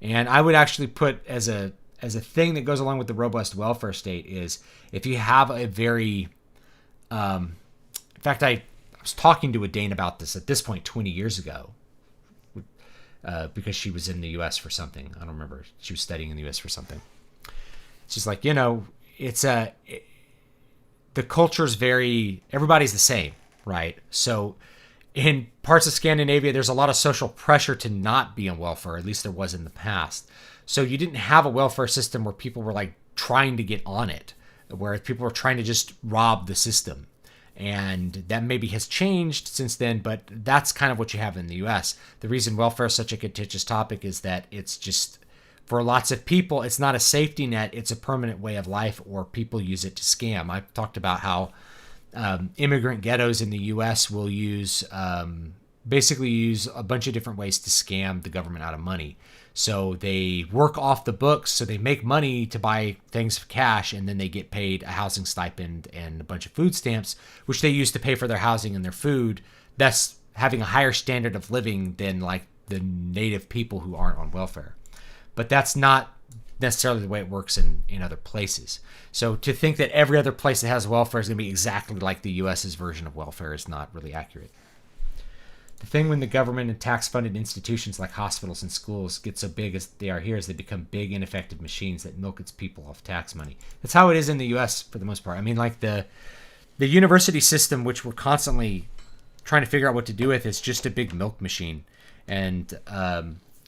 And I would actually put as a thing that goes along with the robust welfare state is if you have a very, in fact, I was talking to a Dane about this at this point 20 years ago, because she was in the U.S. for something. I don't remember. She was studying in the U.S. for something. She's like, you know, the culture's everybody's the same, right? So in parts of Scandinavia, there's a lot of social pressure to not be on welfare. At least there was in the past. So you didn't have a welfare system where people were like trying to get on it, where people were trying to just rob the system. And that maybe has changed since then, but that's kind of what you have in the US. The reason welfare is such a contentious topic is that it's just, for lots of people, it's not a safety net, it's a permanent way of life, or people use it to scam. I've talked about how immigrant ghettos in the US will basically use a bunch of different ways to scam the government out of money. So they work off the books, so they make money to buy things for cash, and then they get paid a housing stipend and a bunch of food stamps, which they use to pay for their housing and their food, thus having a higher standard of living than like the native people who aren't on welfare. But that's not necessarily the way it works in other places. So to think that every other place that has welfare is going to be exactly like the US's version of welfare is not really accurate. The thing when the government and tax-funded institutions like hospitals and schools get so big as they are here is they become big, ineffective machines that milk its people off tax money. That's how it is in the U.S. for the most part. I mean, like the university system, which we're constantly trying to figure out what to do with, is just a big milk machine, and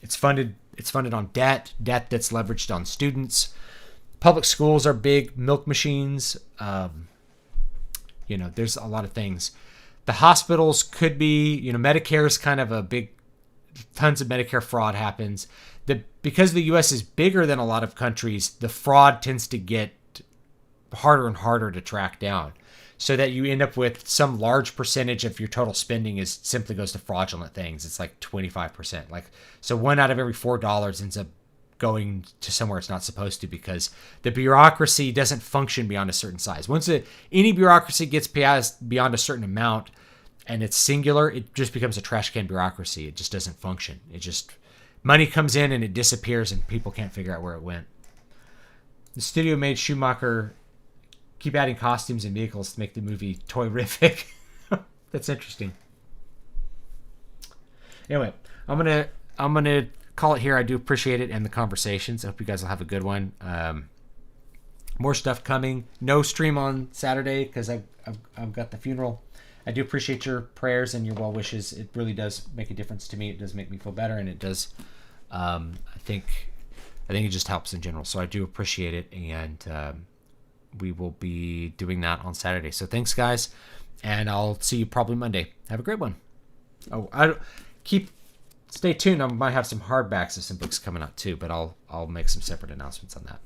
it's funded on debt that's leveraged on students. Public schools are big milk machines. There's a lot of things. The hospitals could be, Medicare is kind of a big, tons of Medicare fraud happens. Because the U.S. is bigger than a lot of countries, the fraud tends to get harder and harder to track down, so that you end up with some large percentage of your total spending simply goes to fraudulent things. It's like 25%. So $1 out of every $4 ends up going to somewhere it's not supposed to, because the bureaucracy doesn't function beyond a certain size. Once any bureaucracy gets beyond a certain amount and it's singular, it just becomes a trash can bureaucracy. It just doesn't function. Money comes in and it disappears and people can't figure out where it went. The studio made Schumacher keep adding costumes and vehicles to make the movie toy-rific. That's interesting. Anyway, I'm gonna call it here. I do appreciate it and the conversations. I hope you guys will have a good one. More stuff coming. No stream on Saturday because I've got the funeral. I do appreciate your prayers and your well wishes. It really does make a difference to me. It does make me feel better, and it does. I think it just helps in general. So I do appreciate it, and we will be doing that on Saturday. So thanks, guys, and I'll see you probably Monday. Have a great one. Stay tuned. I might have some hardbacks of some books coming out too, but I'll make some separate announcements on that.